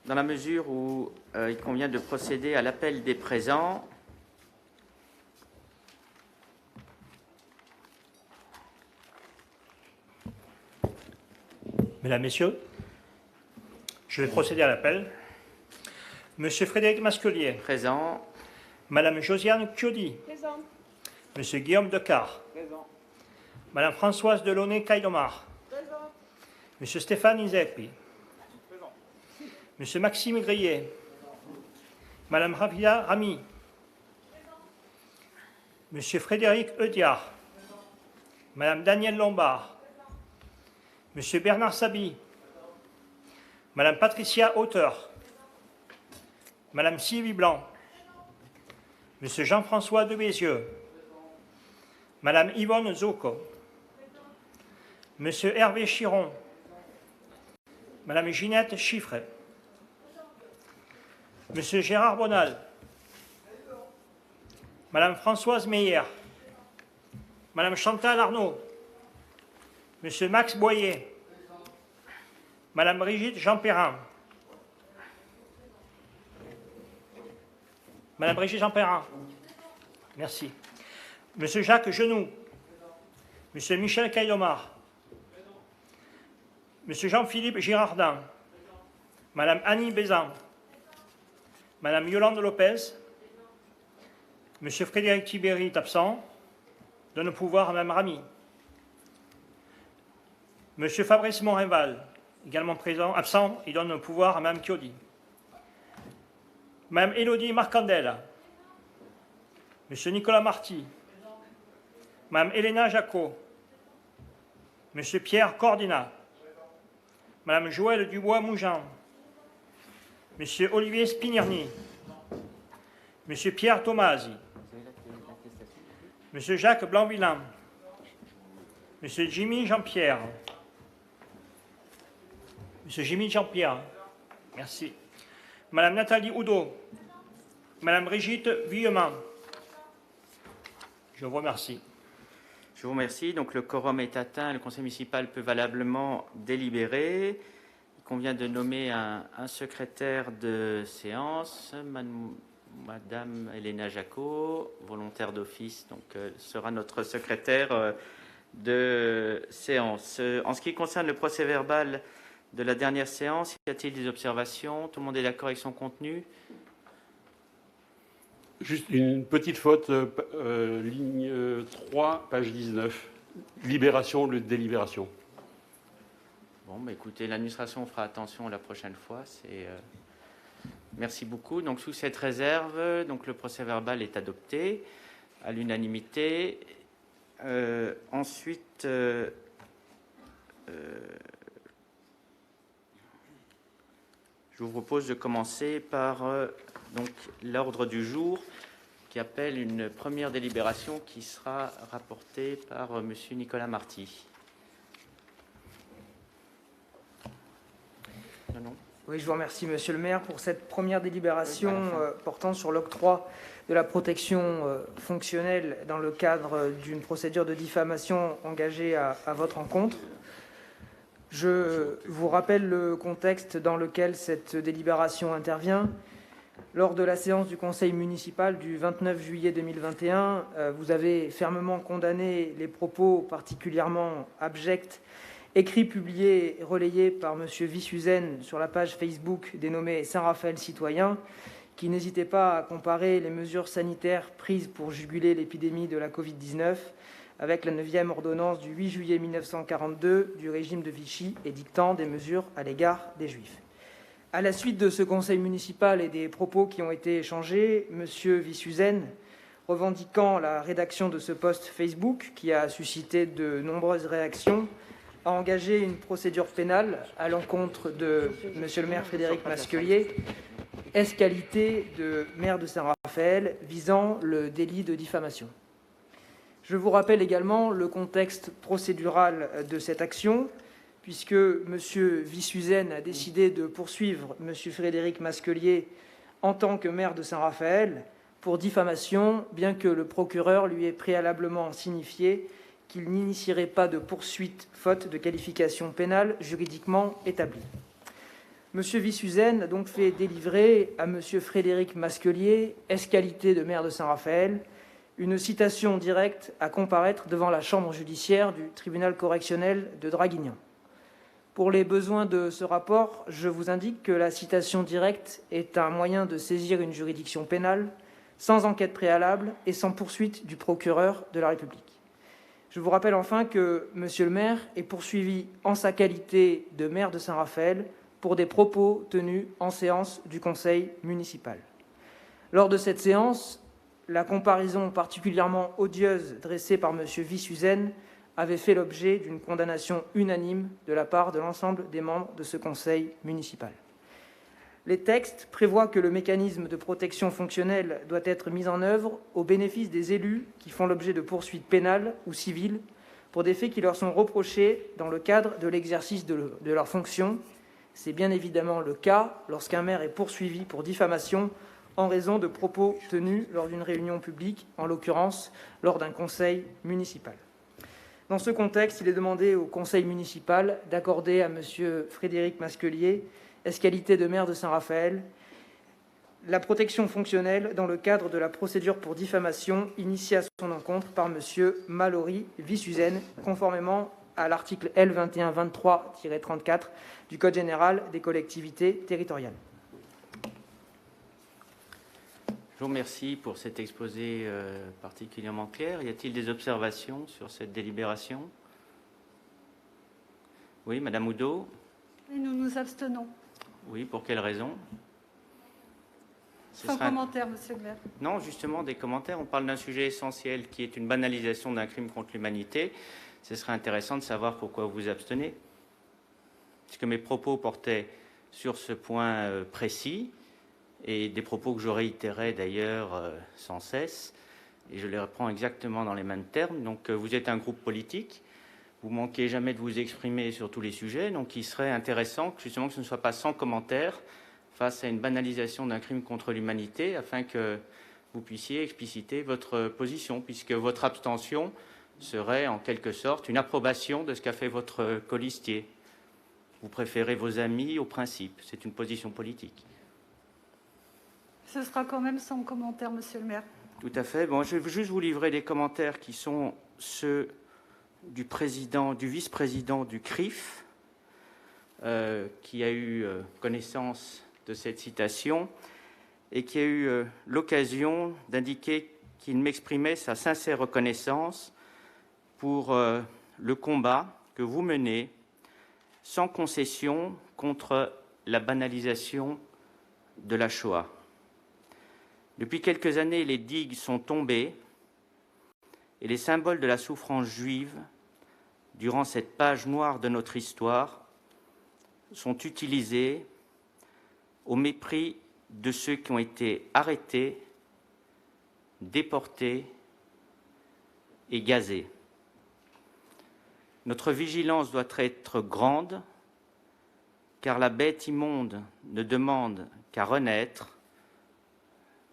dans la mesure où il convient de procéder à l'appel des présents. Mesdames, Messieurs, je vais procéder à l'appel. Monsieur Frédéric Masquelier. Présent. Madame Josiane Chiodi. Présent. Monsieur Guillaume Decart. Présent. Madame Françoise Delaunay-Caildomar. Présent. Monsieur Stéphane Inzeppi. Présent. Monsieur Maxime Grillet. Madame Ravia Rami. Monsieur Frédéric Eudiard. Madame Danielle Lombard. Monsieur Bernard Sabi. Madame Patricia Hauteur. Madame Sylvie Blanc. Monsieur Jean-François de Bézieux. Madame Yvonne Zocco. Monsieur Hervé Chiron. Madame Ginette Chiffret. Monsieur Gérard Bonal. Madame Françoise Meyer. Madame Chantal Arnaud. Monsieur Max Boyer. Madame Brigitte Jean-Perrin. Madame Brigitte Jean-Perrin. Merci. Monsieur Jacques Genoux. Monsieur Michel Caildomar. Monsieur Jean-Philippe Girardin. Madame Annie Bézan. Madame Yolande Lopez. Monsieur Frédéric Tibéry est absent. Donne le pouvoir à Madame Rami. Monsieur Fabrice Morinval, également présent, absent, il donne le pouvoir à Madame Chiodi. Madame Élodie Marcandel. Monsieur Nicolas Marty. Madame Elena Jacot. Monsieur Pierre Cordina. Madame Joëlle Dubois-Moujean. Monsieur Olivier Spinirny. Monsieur Pierre Tomasi. Monsieur Jacques Blanc-Villan. Monsieur Jimmy Jean-Pierre. Monsieur Jimmy Jean-Pierre. Merci. Madame Nathalie Oudot. Madame Brigitte Vuillemin. Je vous remercie. Je vous remercie. Donc le quorum est atteint. Le conseil municipal peut valablement délibérer. Il convient de nommer un secrétaire de séance, Madame Elena Jacot, volontaire d'office, donc sera notre secrétaire de séance. En ce qui concerne le procès-verbal de la dernière séance, y a-t-il des observations? Tout le monde est d'accord avec son contenu? Juste une petite faute, ligne 3, page 19. Libération, le délibération. Bon, bah écoutez, l'administration fera attention la prochaine fois. Merci beaucoup. Donc, sous cette réserve, donc, le procès-verbal est adopté à l'unanimité. Ensuite, je vous propose de commencer par donc l'ordre du jour qui appelle une première délibération qui sera rapportée par Monsieur Nicolas Marty. Non. Oui, je vous remercie, Monsieur le maire, pour cette première délibération portant sur l'octroi de la protection fonctionnelle dans le cadre d'une procédure de diffamation engagée à votre encontre. Je vous rappelle le contexte dans lequel cette délibération intervient. Lors de la séance du conseil municipal du 29 juillet 2021, vous avez fermement condamné les propos particulièrement abjects écrits, publiés et relayés par M. Vissuzen sur la page Facebook dénommée Saint-Raphaël Citoyen, qui n'hésitait pas à comparer les mesures sanitaires prises pour juguler l'épidémie de la Covid-19 avec la 9e ordonnance du 8 juillet 1942 du régime de Vichy édictant des mesures à l'égard des Juifs. À la suite de ce conseil municipal et des propos qui ont été échangés, M. Vissuzen, revendiquant la rédaction de ce post Facebook qui a suscité de nombreuses réactions, a engagé une procédure pénale à l'encontre de M. le maire Frédéric Masquelier, ès-qualité de maire de Saint-Raphaël, visant le délit de diffamation. Je vous rappelle également le contexte procédural de cette action, puisque M. Vissuzen a décidé de poursuivre M. Frédéric Masquelier en tant que maire de Saint-Raphaël pour diffamation, bien que le procureur lui ait préalablement signifié qu'il n'initierait pas de poursuite faute de qualification pénale juridiquement établie. M. Vissuzen a donc fait délivrer à M. Frédéric Masquelier, ès-qualité de maire de Saint-Raphaël, une citation directe à comparaître devant la chambre judiciaire du tribunal correctionnel de Draguignan. Pour les besoins de ce rapport, je vous indique que la citation directe est un moyen de saisir une juridiction pénale sans enquête préalable et sans poursuite du procureur de la République. Je vous rappelle enfin que M. le maire est poursuivi en sa qualité de maire de Saint-Raphaël pour des propos tenus en séance du conseil municipal. Lors de cette séance, la comparaison particulièrement odieuse dressée par M. Vissuzen avait fait l'objet d'une condamnation unanime de la part de l'ensemble des membres de ce conseil municipal. Les textes prévoient que le mécanisme de protection fonctionnelle doit être mis en œuvre au bénéfice des élus qui font l'objet de poursuites pénales ou civiles pour des faits qui leur sont reprochés dans le cadre de l'exercice de leurs fonctions. C'est bien évidemment le cas lorsqu'un maire est poursuivi pour diffamation en raison de propos tenus lors d'une réunion publique, en l'occurrence lors d'un conseil municipal. Dans ce contexte, il est demandé au conseil municipal d'accorder à M. Frédéric Masquelier, ès-qualité de maire de Saint-Raphaël, la protection fonctionnelle dans le cadre de la procédure pour diffamation initiée à son encontre par M. Mallory Vissuzen, conformément à l'article L2123-34 du Code général des collectivités territoriales. Je vous remercie pour cet exposé particulièrement clair. Y a-t-il des observations sur cette délibération? Oui, Madame Oudot. Et nous nous abstenons. Oui, pour quelle raison? Sans commentaire, Monsieur le maire. Non, justement, des commentaires. On parle d'un sujet essentiel qui est une banalisation d'un crime contre l'humanité. Ce serait intéressant de savoir pourquoi vous vous abstenez. Puisque mes propos portaient sur ce point précis, et des propos que je réitérais d'ailleurs sans cesse, et je les reprends exactement dans les mêmes termes. Donc vous êtes un groupe politique, vous manquez jamais de vous exprimer sur tous les sujets, donc il serait intéressant justement que ce ne soit pas sans commentaire face à une banalisation d'un crime contre l'humanité, afin que vous puissiez expliciter votre position, puisque votre abstention serait en quelque sorte une approbation de ce qu'a fait votre colistier. Vous préférez vos amis au principe, c'est une position politique. Ce sera quand même sans commentaire, Monsieur le maire. Tout à fait. Bon, je vais juste vous livrer les commentaires qui sont ceux du vice-président du CRIF, qui a eu connaissance de cette citation et qui a eu l'occasion d'indiquer qu'il m'exprimait sa sincère reconnaissance pour le combat que vous menez sans concession contre la banalisation de la Shoah. Depuis quelques années, les digues sont tombées et les symboles de la souffrance juive, durant cette page noire de notre histoire, sont utilisés au mépris de ceux qui ont été arrêtés, déportés et gazés. Notre vigilance doit être grande, car la bête immonde ne demande qu'à renaître.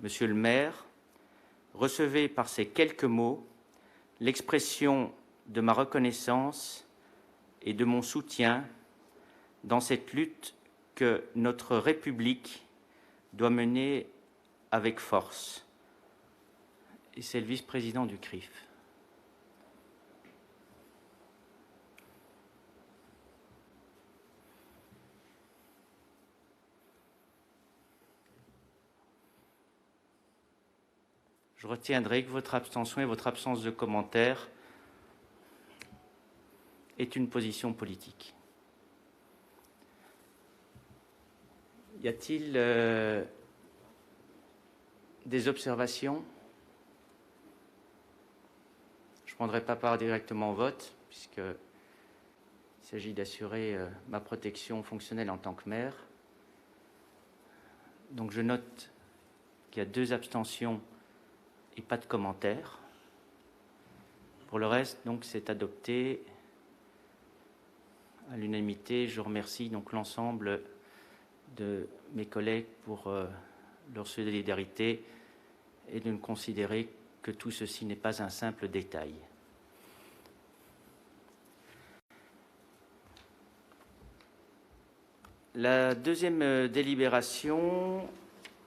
Monsieur le maire, recevez par ces quelques mots l'expression de ma reconnaissance et de mon soutien dans cette lutte que notre République doit mener avec force. Et c'est le vice-président du CRIF. Je retiendrai que votre abstention et votre absence de commentaire est une position politique. Y a-t-il des observations? Je ne prendrai pas part directement au vote, puisqu'il s'agit d'assurer ma protection fonctionnelle en tant que maire. Donc je note qu'il y a 2 abstentions et pas de commentaires. Pour le reste, donc, c'est adopté à l'unanimité. Je remercie donc l'ensemble de mes collègues pour leur solidarité et de ne considérer que tout ceci n'est pas un simple détail. La deuxième délibération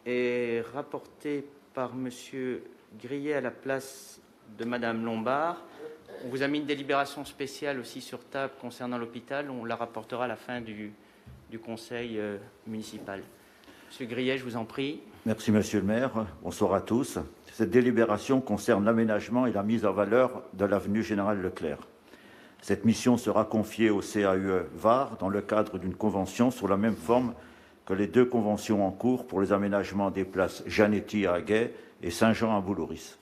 est rapportée par Monsieur Grillet à la place de Madame Lombard. On vous a mis une délibération spéciale aussi sur table concernant l'hôpital. On la rapportera à la fin du conseil municipal. Monsieur Grillet, je vous en prie. Merci, Monsieur le maire. Bonsoir à tous. Cette délibération concerne l'aménagement et la mise en valeur de l'avenue Général Leclerc. Cette mission sera confiée au CAUE Var dans le cadre d'une convention sous la même forme que les deux conventions en cours pour les aménagements des places Janetti à Aguet et Saint-Jean à Boulouris.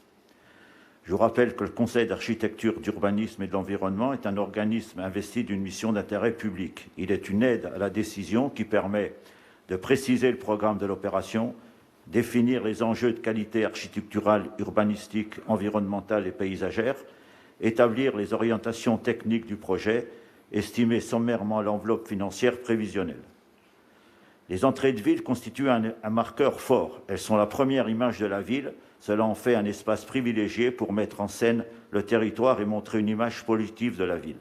Je vous rappelle que le Conseil d'architecture, d'urbanisme et de l'environnement est un organisme investi d'une mission d'intérêt public. Il est une aide à la décision qui permet de préciser le programme de l'opération, définir les enjeux de qualité architecturale, urbanistique, environnementale et paysagère, établir les orientations techniques du projet, estimer sommairement l'enveloppe financière prévisionnelle. Les entrées de ville constituent un marqueur fort. Elles sont la première image de la ville. Cela en fait un espace privilégié pour mettre en scène le territoire et montrer une image positive de la ville.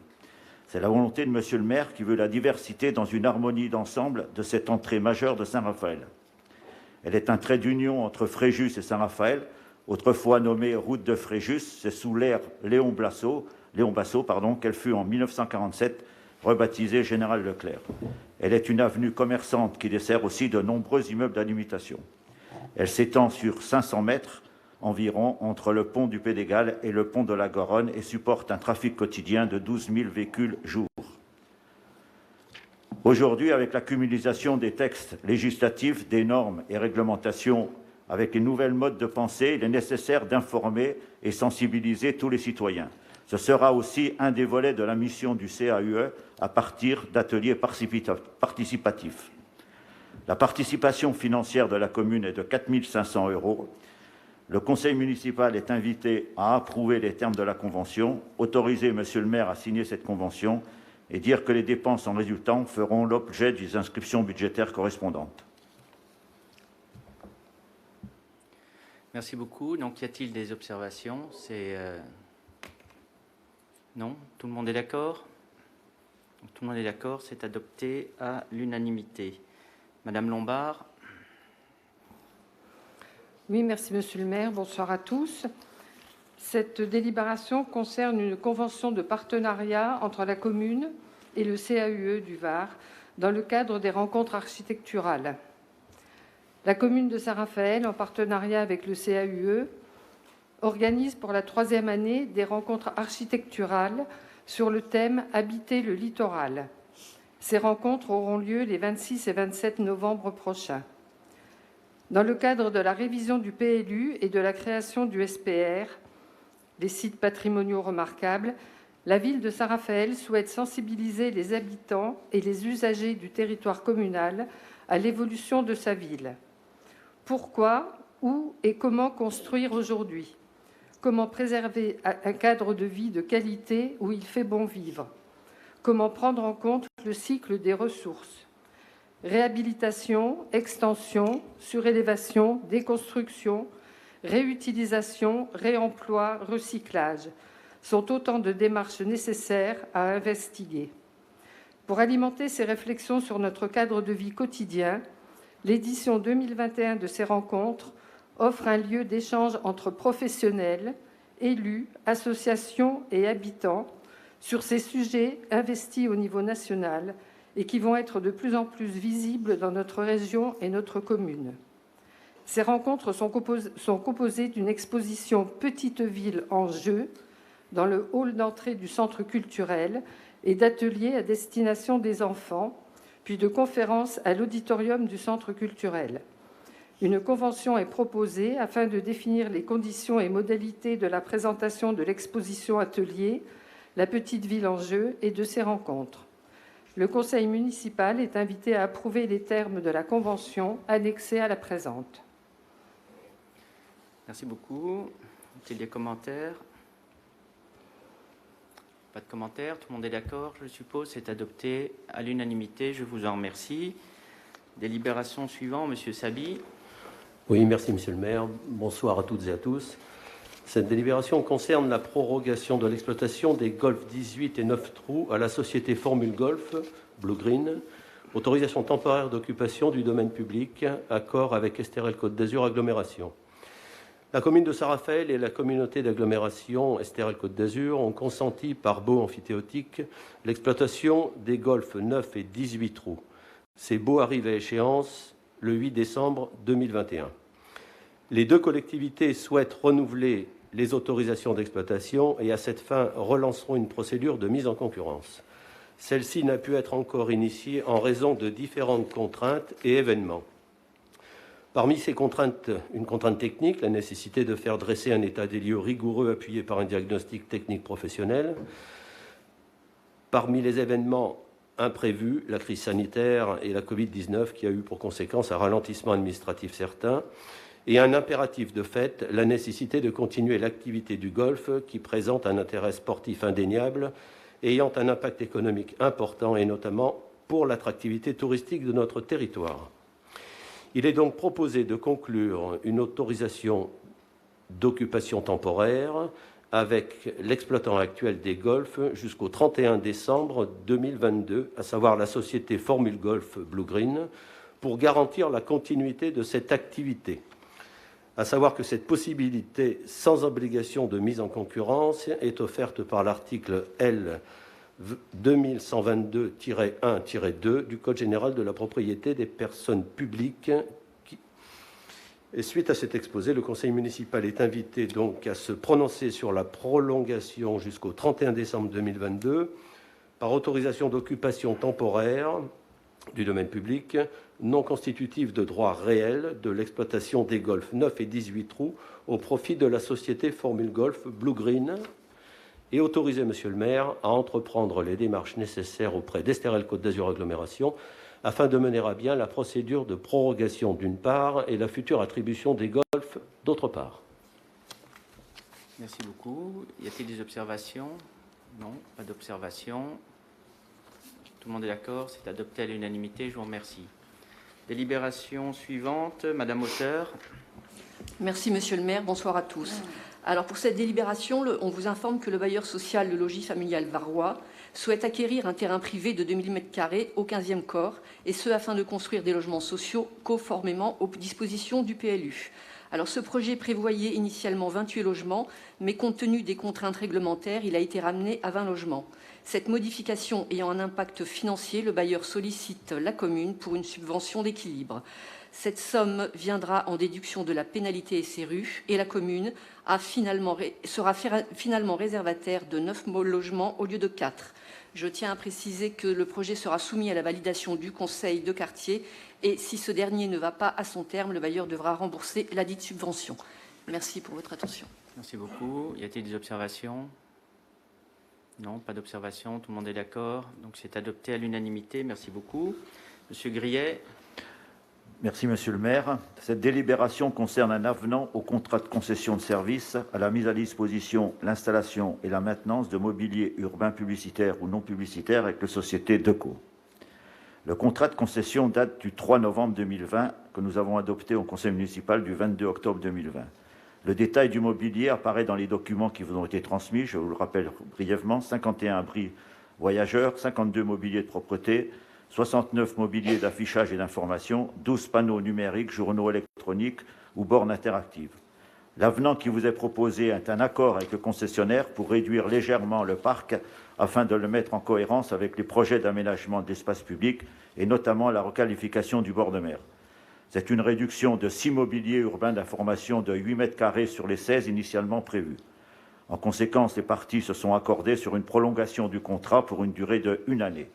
C'est la volonté de Monsieur le maire qui veut la diversité dans une harmonie d'ensemble de cette entrée majeure de Saint-Raphaël. Elle est un trait d'union entre Fréjus et Saint-Raphaël, autrefois nommée route de Fréjus. C'est sous l'ère Léon Bassot, qu'elle fut en 1947 rebaptisée Général Leclerc. Elle est une avenue commerçante qui dessert aussi de nombreux immeubles d'habitation. Elle s'étend sur 500 mètres environ entre le pont du Pédégal et le pont de la Garonne et supporte un trafic quotidien de 12 000 véhicules jour. Aujourd'hui, avec l'accumulation des textes législatifs, des normes et réglementations, avec les nouvelles modes de pensée, il est nécessaire d'informer et sensibiliser tous les citoyens. Ce sera aussi un des volets de la mission du CAUE à partir d'ateliers participatifs. La participation financière de la commune est de 4 500 €. Le conseil municipal est invité à approuver les termes de la convention, autoriser Monsieur le maire à signer cette convention et dire que les dépenses en résultant feront l'objet des inscriptions budgétaires correspondantes. Merci beaucoup. Donc, y a-t-il des observations? Non? Tout le monde est d'accord? Tout le monde est d'accord, c'est adopté à l'unanimité. Madame Lombard. Oui, merci Monsieur le maire. Bonsoir à tous. Cette délibération concerne une convention de partenariat entre la commune et le CAUE du Var dans le cadre des rencontres architecturales. La commune de Saint-Raphaël, en partenariat avec le CAUE, organise pour la 3e année des rencontres architecturales sur le thème « Habiter le littoral ». Ces rencontres auront lieu les 26 et 27 novembre prochains. Dans le cadre de la révision du PLU et de la création du SPR, les sites patrimoniaux remarquables, la ville de Saint-Raphaël souhaite sensibiliser les habitants et les usagers du territoire communal à l'évolution de sa ville. Pourquoi, où et comment construire aujourd'hui? Comment préserver un cadre de vie de qualité où il fait bon vivre? Comment prendre en compte le cycle des ressources? Réhabilitation, extension, surélévation, déconstruction, réutilisation, réemploi, recyclage sont autant de démarches nécessaires à investiguer. Pour alimenter ces réflexions sur notre cadre de vie quotidien, l'édition 2021 de ces rencontres offre un lieu d'échange entre professionnels, élus, associations et habitants sur ces sujets investis au niveau national et qui vont être de plus en plus visibles dans notre région et notre commune. Ces rencontres sont composées d'une exposition « Petite ville en jeu » dans le hall d'entrée du centre culturel et d'ateliers à destination des enfants, puis de conférences à l'auditorium du centre culturel. Une convention est proposée afin de définir les conditions et modalités de la présentation de l'exposition atelier « La petite ville en jeu » et de ces rencontres. Le conseil municipal est invité à approuver les termes de la convention annexée à la présente. Merci beaucoup. Y a-t-il des commentaires? Pas de commentaires, tout le monde est d'accord, je suppose. C'est adopté à l'unanimité, je vous en remercie. Délibération suivante, Monsieur Sabi. Oui, merci Monsieur le maire. Bonsoir à toutes et à tous. Cette délibération concerne la prorogation de l'exploitation des Golf 18 et 9 trous à la société Formule Golf, Blue Green, Autorisation temporaire d'occupation du domaine public, accord avec Estérel Côte d'Azur Agglomération. La commune de Saint-Raphaël et la communauté d'agglomération Estérel Côte d'Azur ont consenti par baux amphithéotique l'exploitation des golfs 9 et 18 trous. Ces baux arrivent à échéance le 8 décembre 2021. Les deux collectivités souhaitent renouveler les autorisations d'exploitation et à cette fin relanceront une procédure de mise en concurrence. Celle-ci n'a pu être encore initiée en raison de différentes contraintes et événements. Parmi ces contraintes, une contrainte technique, la nécessité de faire dresser un état des lieux rigoureux appuyé par un diagnostic technique professionnel. Parmi les événements imprévus, la crise sanitaire et la Covid-19 qui a eu pour conséquence un ralentissement administratif certain et un impératif de fait, la nécessité de continuer l'activité du golf qui présente un intérêt sportif indéniable ayant un impact économique important et notamment pour l'attractivité touristique de notre territoire. Il est donc proposé de conclure une autorisation d'occupation temporaire avec l'exploitant actuel des golfs jusqu'au 31 décembre 2022, à savoir la société Formule Golf Blue Green, pour garantir la continuité de cette activité. À savoir que cette possibilité sans obligation de mise en concurrence est offerte par l'article L. 2122-1-2 du Code général de la propriété des personnes publiques. Et suite à cet exposé, le conseil municipal est invité donc à se prononcer sur la prolongation jusqu'au 31 décembre 2022 par autorisation d'occupation temporaire du domaine public non constitutive de droit réel de l'exploitation des golfs 9 et 18 trous au profit de la société Formule Golf Blue Green et autoriser, Monsieur le maire, à entreprendre les démarches nécessaires auprès d'Estérel Côte d'Azur Agglomération afin de mener à bien la procédure de prorogation d'une part et la future attribution des golfs d'autre part. Merci beaucoup. Y a-t-il des observations? Non, pas d'observation. Tout le monde est d'accord, c'est adopté à l'unanimité, je vous remercie. Délibération suivante, Madame Auteur. Merci Monsieur le maire, bonsoir à tous. Alors pour cette délibération, on vous informe que le bailleur social Le Logis Familial Varrois souhaite acquérir un terrain privé de 2000 m² au 15e corps, et ce afin de construire des logements sociaux conformément aux dispositions du PLU. Alors ce projet prévoyait initialement 28 logements, mais compte tenu des contraintes réglementaires, il a été ramené à 20 logements. Cette modification ayant un impact financier, le bailleur sollicite la commune pour une subvention d'équilibre. Cette somme viendra en déduction de la pénalité SRU et la commune sera finalement réservataire de 9 logements au lieu de 4. Je tiens à préciser que le projet sera soumis à la validation du conseil de quartier et si ce dernier ne va pas à son terme, le bailleur devra rembourser la dite subvention. Merci pour votre attention. Merci beaucoup. Y a-t-il des observations? Non, pas d'observation. Tout le monde est d'accord. Donc c'est adopté à l'unanimité. Merci beaucoup. Monsieur Grillet. Merci, Monsieur le maire. Cette délibération concerne un avenant au contrat de concession de service à la mise à disposition, l'installation et la maintenance de mobilier urbain publicitaire ou non publicitaire avec la société Deco. Le contrat de concession date du 3 novembre 2020 que nous avons adopté au conseil municipal du 22 octobre 2020. Le détail du mobilier apparaît dans les documents qui vous ont été transmis. Je vous le rappelle brièvement, 51 abris voyageurs, 52 mobiliers de propreté, 69 mobiliers d'affichage et d'information, 12 panneaux numériques, journaux électroniques ou bornes interactives. L'avenant qui vous est proposé est un accord avec le concessionnaire pour réduire légèrement le parc afin de le mettre en cohérence avec les projets d'aménagement d'espaces publics et notamment la requalification du bord de mer. C'est une réduction de 6 mobiliers urbains d'information de 8 m² sur les 16 initialement prévus. En conséquence, les parties se sont accordées sur une prolongation du contrat pour une durée de 1 année.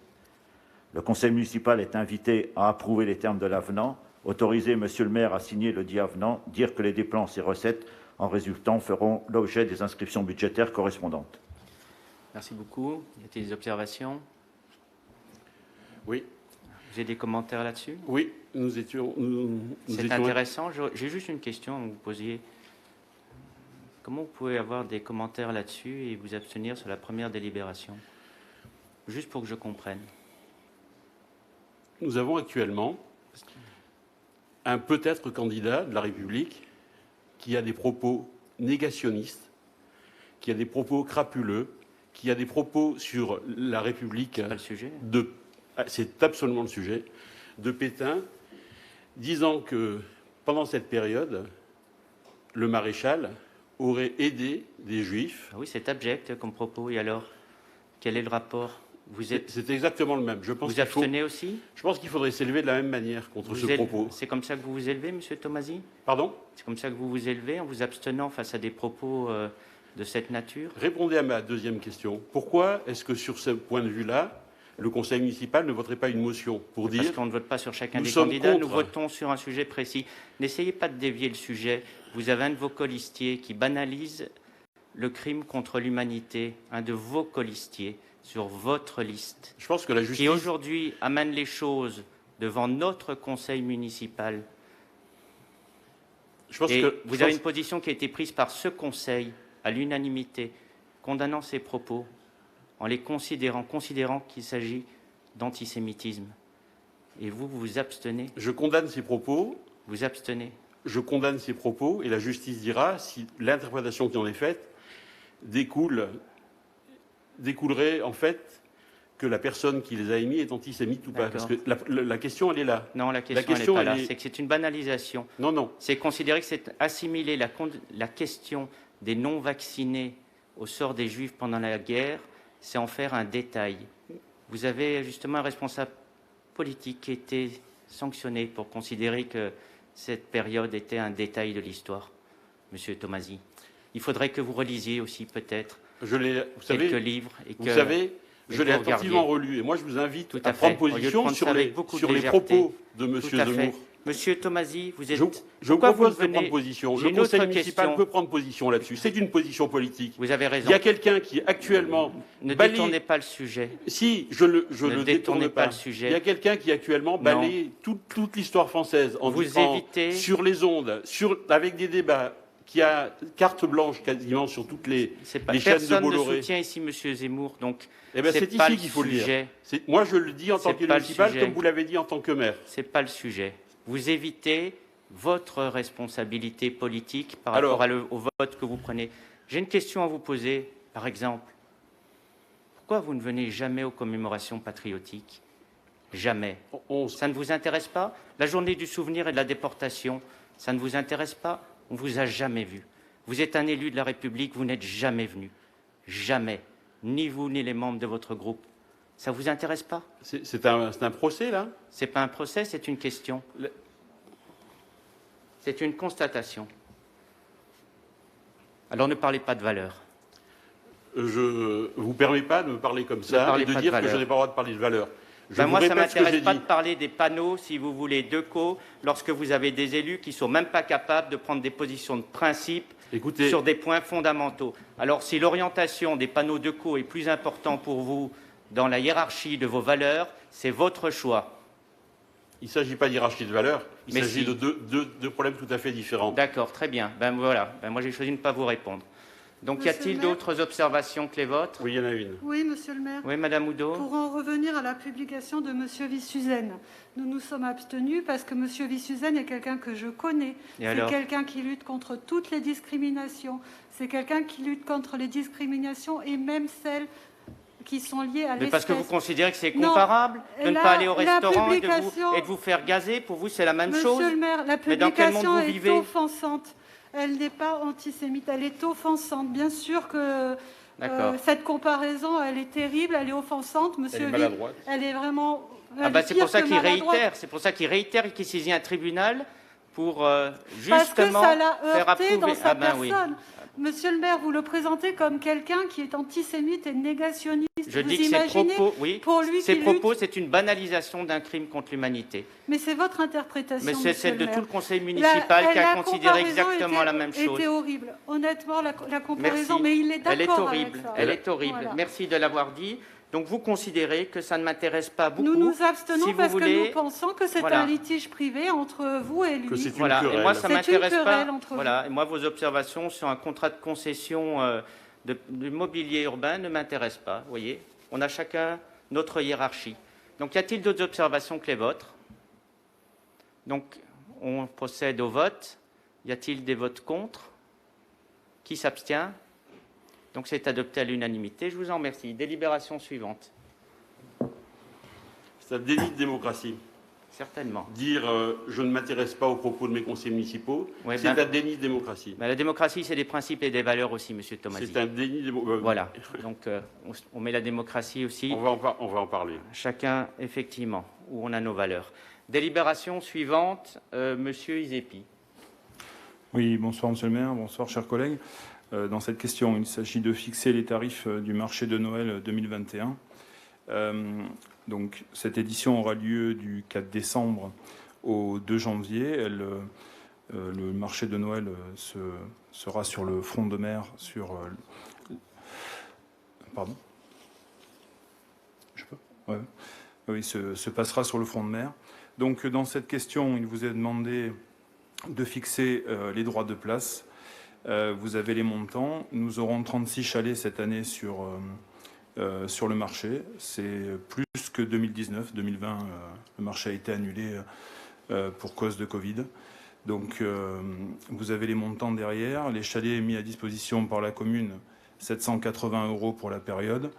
Le conseil municipal est invité à approuver les termes de l'avenant, autoriser Monsieur le maire à signer le dit avenant, dire que les dépenses et recettes en résultant feront l'objet des inscriptions budgétaires correspondantes. Merci beaucoup. Y a-t-il des observations? Oui. Vous avez des commentaires là-dessus? Oui, nous étions... C'est intéressant. J'ai juste une question à vous poser. Comment vous pouvez avoir des commentaires là-dessus et vous abstenir sur la première délibération? Juste pour que je comprenne. Nous avons actuellement un peut-être candidat de la République qui a des propos négationnistes, qui a des propos crapuleux, qui a des propos sur la République C'est pas le sujet. c'est absolument le sujet, de Pétain, disant que pendant cette période, le maréchal aurait aidé des juifs. Ah oui, c'est abject comme propos. Et alors, quel est le rapport? C'est exactement le même. Vous abstenez aussi? Je pense qu'il faudrait s'élever de la même manière contre ce propos. C'est comme ça que vous vous élevez, Monsieur Tomasi? Pardon? C'est comme ça que vous vous élevez en vous abstenant face à des propos de cette nature? Répondez à ma deuxième question. Pourquoi est-ce que sur ce point de vue-là, le conseil municipal ne voterait pas une motion pour dire... Parce qu'on ne vote pas sur chacun nous des sommes candidats, contre. nous votons sur un sujet précis. N'essayez pas de dévier le sujet. Vous avez un de vos colistiers qui banalise le crime contre l'humanité, un de vos colistiers sur votre liste, Je pense que la justice... qui aujourd'hui amène les choses devant notre conseil municipal. Vous avez une position qui a été prise par ce conseil à l'unanimité, condamnant ces propos, en les considérant qu'il s'agit d'antisémitisme. Et vous vous abstenez. Je condamne ces propos. Vous abstenez. Je condamne ces propos et la justice dira si l'interprétation qui en est faite découlerait en fait que la personne qui les a émis est antisémite ou pas. Parce que la question, elle est là. Non, la question elle n'est pas là. C'est que c'est une banalisation. Non, non. C'est considérer que c'est assimiler la question des non-vaccinés au sort des Juifs pendant la guerre, c'est en faire un détail. Vous avez justement un responsable politique qui était sanctionné pour considérer que cette période était un détail de l'histoire, Monsieur Tomasi. Il faudrait que vous relisiez aussi peut-être quelques livres. Vous savez, je l'ai attentivement relu et moi je vous invite à prendre position sur les propos de Monsieur Zemmour. Monsieur Tomasi, vous êtes... Je vous propose de prendre position. Le conseil municipal peut prendre position là-dessus. C'est une position politique. Vous avez raison. Il y a quelqu'un qui actuellement... Ne détournez pas le sujet. Si, je ne détourne pas le sujet. Il y a quelqu'un qui actuellement balaye toute l'histoire française en évitez... sur les ondes, avec des débats, qui a carte blanche quasiment sur toutes les chaînes de Bolloré. Personne ne soutient ici Monsieur Zemmour, donc c'est ici qu'il faut le dire. Moi, je le dis en tant qu'élu municipal, comme vous l'avez dit en tant que maire. C'est pas le sujet. Vous évitez votre responsabilité politique par rapport au vote que vous prenez. J'ai une question à vous poser, par exemple. Pourquoi vous ne venez jamais aux commémorations patriotiques? Jamais. Ça ne vous intéresse pas? La journée du souvenir et de la déportation, ça ne vous intéresse pas? On ne vous a jamais vu. Vous êtes un élu de la République, vous n'êtes jamais venu. Jamais. Ni vous, ni les membres de votre groupe. Ça ne vous intéresse pas? C'est un procès, là? Ce n'est pas un procès, c'est une question. C'est une constatation. Alors ne parlez pas de valeur. Je ne vous permets pas de me parler comme ça et de dire que je n'ai pas le droit de parler de valeur. Moi, ça ne m'intéresse pas de parler des panneaux, si vous voulez, d'ECO, lorsque vous avez des élus qui ne sont même pas capables de prendre des positions de principe sur des points fondamentaux. Alors, si l'orientation des panneaux d'ECO est plus importante pour vous dans la hiérarchie de vos valeurs, c'est votre choix. Il ne s'agit pas d'hiérarchie de valeurs, il s'agit de deux problèmes tout à fait différents. D'accord, très bien. Voilà. Moi, j'ai choisi de ne pas vous répondre. Donc, y a-t-il d'autres observations que les vôtres? Oui, il y en a une. Oui, Monsieur le maire. Oui, Madame Oudot. Pour en revenir à la publication de Monsieur Vissuzen, nous nous sommes abstenus parce que Monsieur Vissuzen est quelqu'un que je connais. C'est quelqu'un qui lutte contre toutes les discriminations. C'est quelqu'un qui lutte contre les discriminations et même celles qui sont liées à l'espèce. Mais parce que vous considérez que c'est comparable de ne pas aller au restaurant et de vous faire gazer? Pour vous, c'est la même chose? Monsieur le maire, la publication est offensante. Elle n'est pas antisémite, elle est offensante. Bien sûr que cette comparaison, elle est terrible, elle est offensante. Monsieur elle est maladroite. Elle est vraiment... c'est pour ça qu'il réitère. C'est pour ça qu'il réitère et qu'il saisit un tribunal pour justement parce que ça l'a heurté faire approuver. Dans sa personne. Monsieur le maire, vous le présentez comme quelqu'un qui est antisémite et négationniste. Je dis que ces propos, c'est une banalisation d'un crime contre l'humanité. Mais c'est votre interprétation. Mais c'est celle de tout le conseil municipal qui a considéré exactement la même chose. C'était horrible. Honnêtement, la comparaison, mais il est d'accord avec ça. Elle est horrible. Voilà. Merci de l'avoir dit. Donc vous considérez que ça ne m'intéresse pas beaucoup. Nous nous abstenons parce que nous pensons que c'est un litige privé entre vous et lui. Que c'est une querelle. Et moi, ça ne m'intéresse pas. Voilà. Et moi, vos observations sur un contrat de concession de mobilier urbain ne m'intéressent pas. Vous voyez, on a chacun notre hiérarchie. Donc, y a-t-il d'autres observations que les vôtres? Donc, on procède au vote. Y a-t-il des votes contre? Qui s'abstient? Donc c'est adopté à l'unanimité. Je vous en remercie. Délibération suivante. C'est un déni de démocratie. Certainement. Dire je ne m'intéresse pas aux propos de mes conseillers municipaux, ouais, c'est un déni de démocratie. La démocratie, c'est des principes et des valeurs aussi, Monsieur Tomasi. C'est un déni de démocratie. Voilà. Donc, on met la démocratie aussi. On va en parler. Chacun, effectivement, où on a nos valeurs. Délibération suivante, Monsieur Izepi. Oui, bonsoir Monsieur le maire, bonsoir chers collègues. Dans cette question, il s'agit de fixer les tarifs du marché de Noël 2021. Donc, cette édition aura lieu du 4 décembre au 2 janvier. Le marché de Noël sera sur le front de mer, pardon. Je peux ouais. Oui, se passera sur le front de mer. Donc, dans cette question, il vous est demandé de fixer les droits de place. Vous avez les montants. Nous aurons 36 chalets cette année sur le marché. C'est plus que 2019. 2020, le marché a été annulé pour cause de Covid. Donc, vous avez les montants derrière. Les chalets mis à disposition par la commune, 780 € pour la période.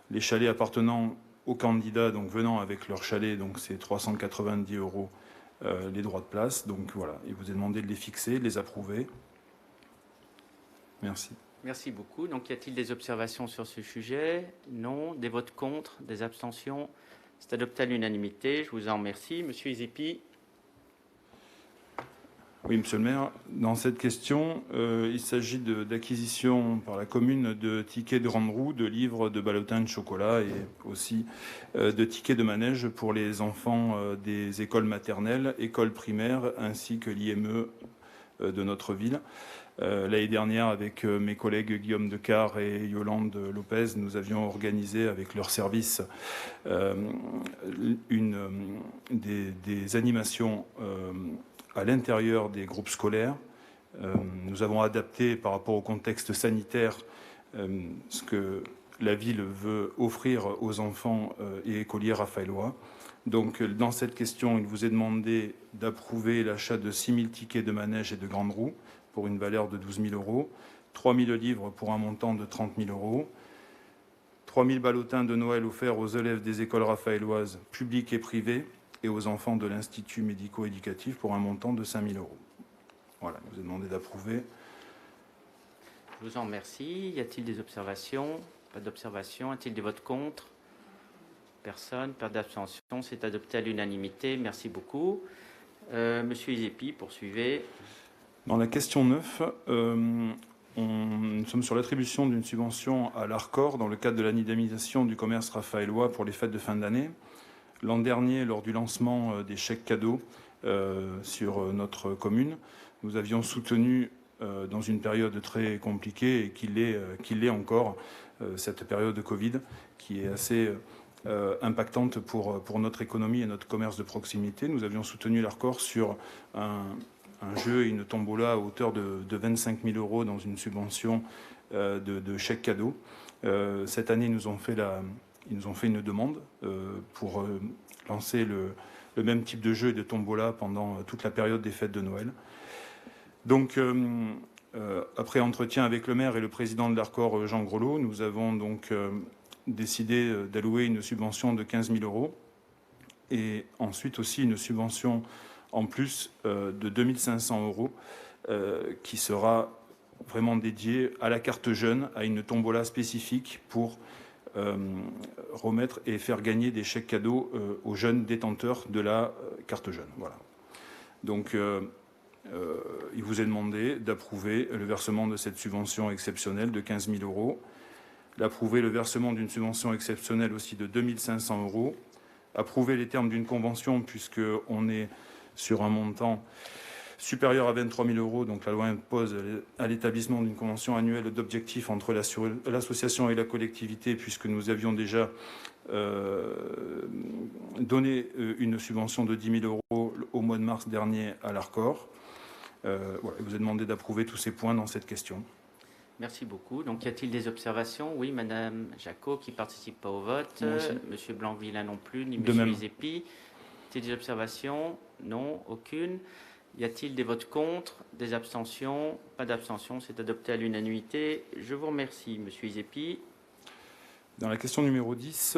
Les chalets appartenant aux candidats, donc venant avec leur chalet, donc c'est 390 € les droits de place. Donc voilà, il vous est demandé de les fixer, de les approuver. Merci. Merci beaucoup. Donc, y a-t-il des observations sur ce sujet? Non. Des votes contre? Des abstentions? C'est adopté à l'unanimité. Je vous en remercie. Monsieur Izepi. Oui, Monsieur le maire. Dans cette question, il s'agit d'acquisition par la commune de tickets de grande roue, de livres de ballotin de chocolat et aussi de tickets de manège pour les enfants des écoles maternelles, écoles primaires ainsi que l'IME de notre ville. L'année dernière, avec mes collègues Guillaume Decart et Yolande Lopez, nous avions organisé avec leur service des animations à l'intérieur des groupes scolaires. Nous avons adapté par rapport au contexte sanitaire ce que la ville veut offrir aux enfants et écoliers raphaélois. Donc, dans cette question, il vous est demandé d'approuver l'achat de 6 000 tickets de manège et de grande roue pour une valeur de 12 000 €, 3 000 livres pour un montant de 30 000 €, 3 000 ballotins de Noël offerts aux élèves des écoles raphaéloises publiques et privées et aux enfants de l'Institut médico-éducatif pour un montant de 5 000 €. Voilà, il vous est demandé d'approuver. Je vous en remercie. Y a-t-il des observations? Pas d'observation. Y a-t-il des votes contre? Personne. Pas d'abstention. C'est adopté à l'unanimité. Merci beaucoup. Monsieur Izepi, poursuivez. Dans la question 9, nous sommes sur l'attribution d'une subvention à l'Arcor dans le cadre de l'indemnisation du commerce raphaélois pour les fêtes de fin d'année. L'an dernier, lors du lancement des chèques cadeaux sur notre commune, nous avions soutenu dans une période très compliquée et qu'il l'est encore, cette période de Covid, qui est assez impactante pour notre économie et notre commerce de proximité. Nous avions soutenu l'Arcor sur un jeu et une tombola à hauteur de 25 000 € dans une subvention de chèques cadeaux. Cette année, ils nous ont fait une demande pour lancer le même type de jeu et de tombola pendant toute la période des fêtes de Noël. Donc, après entretien avec le maire et le président de l'Arcor, Jean Grelot, nous avons donc décidé d'allouer une subvention de 15 000 € et ensuite aussi une subvention en plus de 2 500 € qui sera vraiment dédiée à la carte jeune, à une tombola spécifique pour remettre et faire gagner des chèques cadeaux aux jeunes détenteurs de la carte jeune. Voilà. Donc, il vous est demandé d'approuver le versement de cette subvention exceptionnelle de 15 000 €, d'approuver le versement d'une subvention exceptionnelle aussi de 2 500 €, approuver les termes d'une convention puisqu'on est sur un montant supérieur à 23 000 €. Donc la loi impose à l'établissement d'une convention annuelle d'objectifs entre l'association et la collectivité, puisque nous avions déjà donné une subvention de 10 000 € au mois de mars dernier à l'Arcor. Voilà, il vous est demandé d'approuver tous ces points dans cette question. Merci beaucoup. Donc, y a-t-il des observations? Oui, Madame Jacot, qui ne participe pas au vote. Monsieur Blanc-Villain non plus, ni Monsieur Izepi. Y a-t-il des observations? Non, aucune. Y a-t-il des votes contre? Des abstentions? Pas d'abstention, c'est adopté à l'unanimité. Je vous remercie, Monsieur Izepi. Dans la question numéro 10,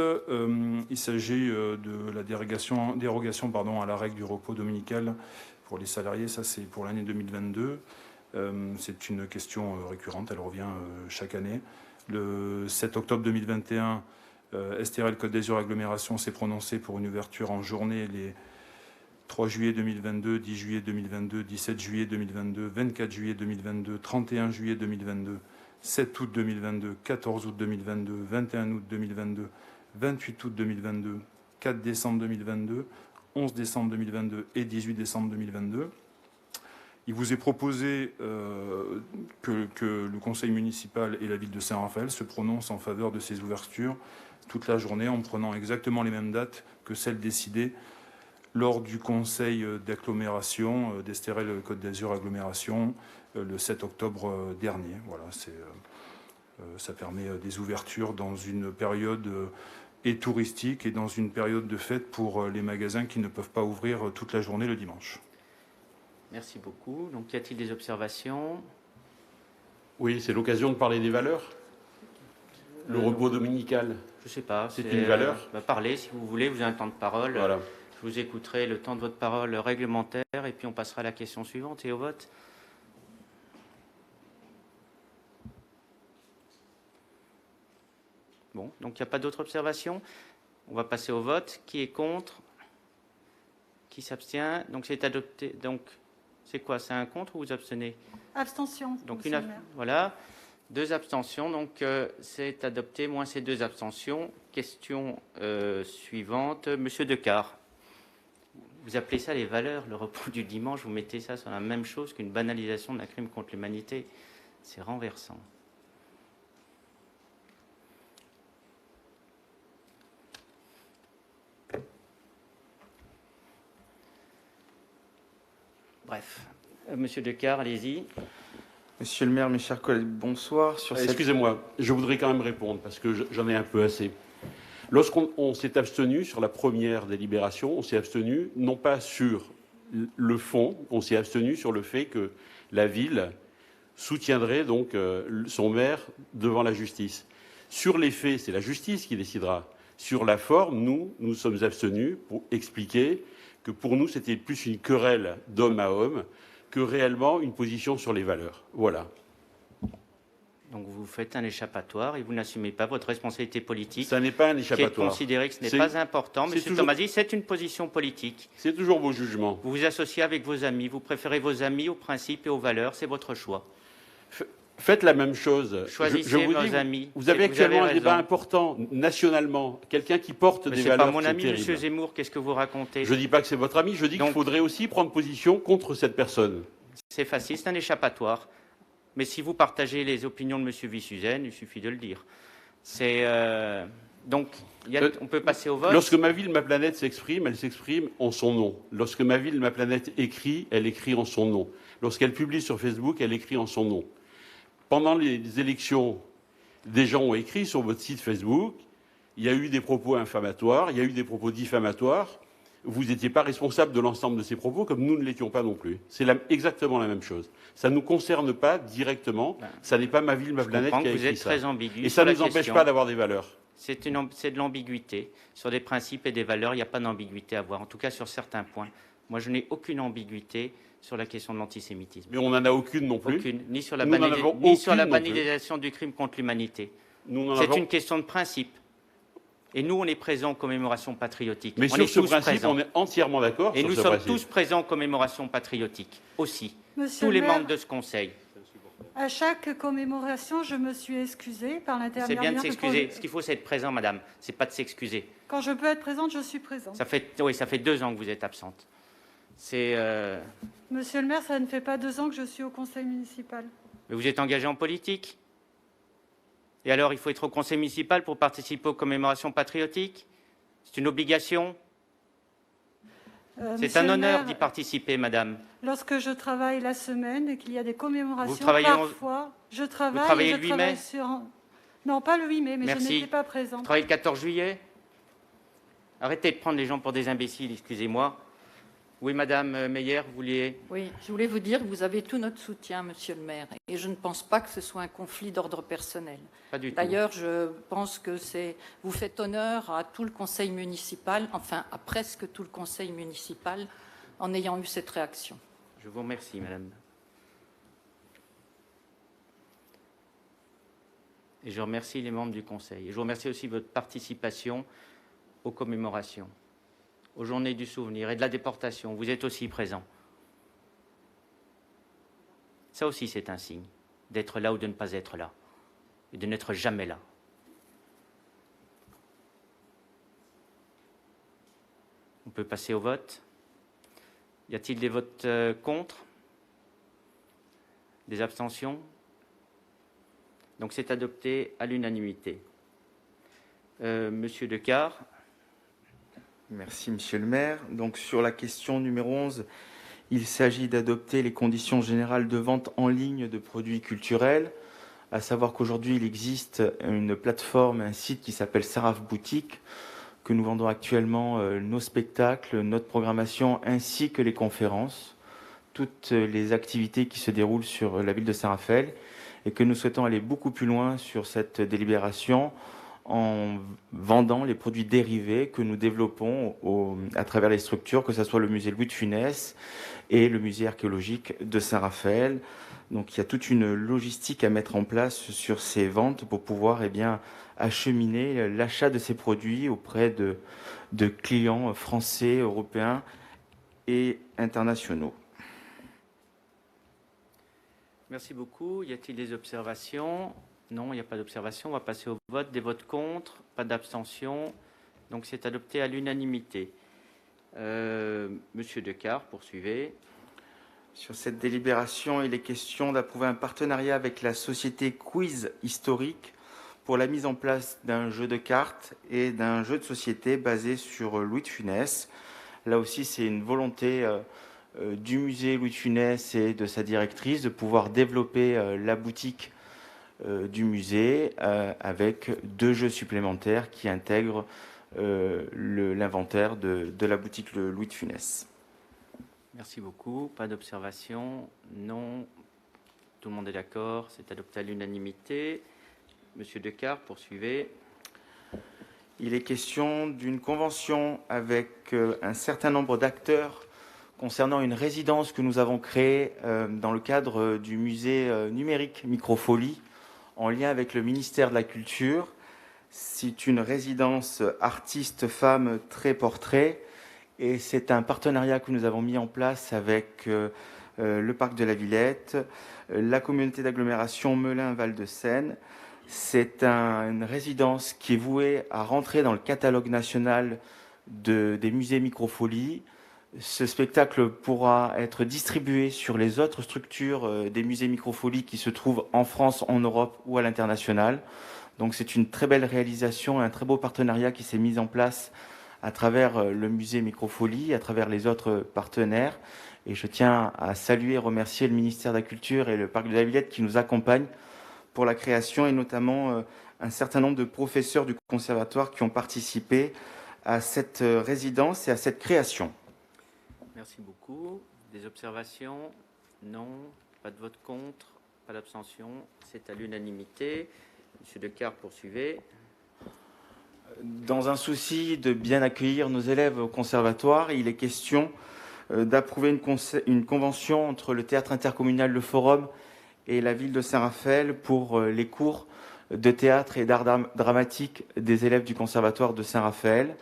il s'agit de la dérogation à la règle du repos dominical pour les salariés. Ça, c'est pour l'année 2022. C'est une question récurrente, elle revient chaque année. Le 7 octobre 2021, STRL Côte d'Azur Agglomération s'est prononcé pour une ouverture en journée les 3 juillet 2022, 10 juillet 2022, 17 juillet 2022, 24 juillet 2022, 31 juillet 2022, 7 août 2022, 14 août 2022, 21 août 2022, 28 août 2022, 4 décembre 2022, 11 décembre 2022 et 18 décembre 2022. Il vous est proposé que le conseil municipal et la ville de Saint-Raphaël se prononcent en faveur de ces ouvertures toute la journée en prenant exactement les mêmes dates que celles décidées lors du conseil d'agglomération d'Estérel Côte d'Azur Agglomération le 7 octobre dernier. Voilà, ça permet des ouvertures dans une période touristique et dans une période de fête pour les magasins qui ne peuvent pas ouvrir toute la journée le dimanche. Merci beaucoup. Donc, y a-t-il des observations? Oui, c'est l'occasion de parler des valeurs. Le repos dominical. Je ne sais pas. C'est une valeur. Parlez si vous voulez, vous avez un temps de parole. Voilà. Je vous écouterai le temps de votre parole réglementaire et puis on passera à la question suivante et au vote. Bon, donc il n'y a pas d'autres observations. On va passer au vote. Qui est contre? Qui s'abstient? Donc c'est adopté. Donc c'est quoi? C'est un contre ou vous abstenez? Abstention. Donc voilà, 2 abstentions. Donc c'est adopté moins ces 2 abstentions. Question suivante. Monsieur Decart. Vous appelez ça les valeurs, le repos du dimanche, vous mettez ça sur la même chose qu'une banalisation d'un crime contre l'humanité. C'est renversant. Bref. Monsieur Decart, allez-y. Monsieur le maire, mes chers collègues, bonsoir. Excusez-moi, je voudrais quand même répondre parce que j'en ai un peu assez. Lorsqu'on s'est abstenu sur la première délibération, on s'est abstenu non pas sur le fond, on s'est abstenu sur le fait que la ville soutiendrait donc son maire devant la justice. Sur les faits, c'est la justice qui décidera. Sur la forme, nous sommes abstenus pour expliquer que pour nous, c'était plus une querelle d'homme à homme que réellement une position sur les valeurs. Voilà. Donc vous faites un échappatoire et vous n'assumez pas votre responsabilité politique. Ça n'est pas un échappatoire. Qui est considéré que ce n'est pas important. Monsieur Tomasi, c'est une position politique. C'est toujours vos jugements. Vous vous associez avec vos amis. Vous préférez vos amis aux principes et aux valeurs. C'est votre choix. Faites la même chose. Choisissez vos amis. Vous avez actuellement un débat important nationalement. Quelqu'un qui porte des valeurs. C'est pas mon ami, monsieur Zemmour. Qu'est-ce que vous racontez? Je ne dis pas que c'est votre ami. Je dis qu'il faudrait aussi prendre position contre cette personne. C'est facile. C'est un échappatoire. Mais si vous partagez les opinions de M. Vissuzène, il suffit de le dire. Donc, on peut passer au vote. Lorsque ma ville, ma planète s'exprime, elle s'exprime en son nom. Lorsque ma ville, ma planète écrit, elle écrit en son nom. Lorsqu'elle publie sur Facebook, elle écrit en son nom. Pendant les élections, des gens ont écrit sur votre site Facebook, il y a eu des propos inflammatoires, il y a eu des propos diffamatoires. Vous n'étiez pas responsable de l'ensemble de ces propos, comme nous ne l'étions pas non plus. C'est exactement la même chose. Ça ne nous concerne pas directement. Ça n'est pas ma ville, ma planète qui a écrit ça. Vous êtes très ambigu. Et ça ne nous empêche pas d'avoir des valeurs. C'est de l'ambiguïté. Sur des principes et des valeurs, il n'y a pas d'ambiguïté à avoir. En tout cas, sur certains points. Moi, je n'ai aucune ambiguïté sur la question de l'antisémitisme. Mais on n'en a aucune non plus. Aucune. Ni sur la banalisation du crime contre l'humanité. C'est une question de principe. Et nous, on est présents aux commémorations patriotiques. Mais sur ce principe, on est entièrement d'accord. Et nous sommes tous présents aux commémorations patriotiques aussi. Tous les membres de ce Conseil. À chaque commémoration, je me suis excusée par l'intermédiaire. C'est bien de s'excuser. Ce qu'il faut, c'est être présent, madame. C'est pas de s'excuser. Quand je peux être présente, je suis présente. Ça fait 2 ans que vous êtes absente. Monsieur le maire, ça ne fait pas 2 ans que je suis au conseil municipal. Mais vous êtes engagé en politique? Et alors, il faut être au conseil municipal pour participer aux commémorations patriotiques? C'est une obligation? C'est un honneur d'y participer, madame. Lorsque je travaille la semaine et qu'il y a des commémorations, parfois, je travaille. Vous travaillez le 8 mai? Non, pas le 8 mai, mais Merci. je n'étais pas présente. Vous travaillez le 14 juillet? Arrêtez de prendre les gens pour des imbéciles, excusez-moi. Oui, Madame Meyer, vous vouliez... Oui, je voulais vous dire que vous avez tout notre soutien, Monsieur le maire, et je ne pense pas que ce soit un conflit d'ordre personnel. Pas du tout. D'ailleurs, je pense que vous faites honneur à tout le conseil municipal, enfin à presque tout le conseil municipal, en ayant eu cette réaction. Je vous remercie, Madame. Et je remercie les membres du conseil. Et je vous remercie aussi de votre participation aux commémorations, aux journées du souvenir et de la déportation. Vous êtes aussi présents. Ça aussi, c'est un signe d'être là ou de ne pas être là, et de n'être jamais là. On peut passer au vote. Y a-t-il des votes contre? Des abstentions? Donc c'est adopté à l'unanimité. Monsieur Decart. Merci, Monsieur le maire. Donc, sur la question numéro 11, il s'agit d'adopter les conditions générales de vente en ligne de produits culturels, à savoir qu'aujourd'hui, il existe une plateforme, un site qui s'appelle Saraf Boutique, que nous vendons actuellement nos spectacles, notre programmation, ainsi que les conférences, toutes les activités qui se déroulent sur la ville de Saint-Raphaël, et que nous souhaitons aller beaucoup plus loin sur cette délibération en vendant les produits dérivés que nous développons à travers les structures, que ce soit le musée Louis de Funès et le musée archéologique de Saint-Raphaël. Donc il y a toute une logistique à mettre en place sur ces ventes pour pouvoir acheminer l'achat de ces produits auprès de clients français, européens et internationaux. Merci beaucoup. Y a-t-il des observations? Non, il n'y a pas d'observation. On va passer au vote. Des votes contre, pas d'abstention. Donc c'est adopté à l'unanimité. Monsieur Decart, poursuivez. Sur cette délibération, il est question d'approuver un partenariat avec la société Quiz Historique pour la mise en place d'un jeu de cartes et d'un jeu de société basé sur Louis de Funès. Là aussi, c'est une volonté du musée Louis de Funès et de sa directrice de pouvoir développer la boutique du musée avec 2 jeux supplémentaires qui intègrent l'inventaire de la boutique Louis de Funès. Merci beaucoup. Pas d'observation? Non. Tout le monde est d'accord. C'est adopté à l'unanimité. Monsieur Decart, poursuivez. Il est question d'une convention avec un certain nombre d'acteurs concernant une résidence que nous avons créée dans le cadre du musée numérique Microfolie, en lien avec le ministère de la Culture. C'est une résidence artiste-femme très portrait, et c'est un partenariat que nous avons mis en place avec le parc de la Villette, la communauté d'agglomération Melun-Val-de-Seine. C'est une résidence qui est vouée à rentrer dans le catalogue national des musées Microfolie. Ce spectacle pourra être distribué sur les autres structures des musées Microfolie qui se trouvent en France, en Europe ou à l'international. Donc c'est une très belle réalisation, un très beau partenariat qui s'est mis en place à travers le musée Microfolie, à travers les autres partenaires. Et je tiens à saluer et remercier le ministère de la Culture et le parc de la Villette qui nous accompagnent pour la création, et notamment un certain nombre de professeurs du conservatoire qui ont participé à cette résidence et à cette création. Merci beaucoup. Des observations? Non. Pas de vote contre, pas d'abstention. C'est à l'unanimité. Monsieur Decart, poursuivez. Dans un souci de bien accueillir nos élèves au conservatoire, il est question d'approuver une convention entre le théâtre intercommunal Le Forum et la ville de Saint-Raphaël pour les cours de théâtre et d'art dramatique des élèves du conservatoire de Saint-Raphaël.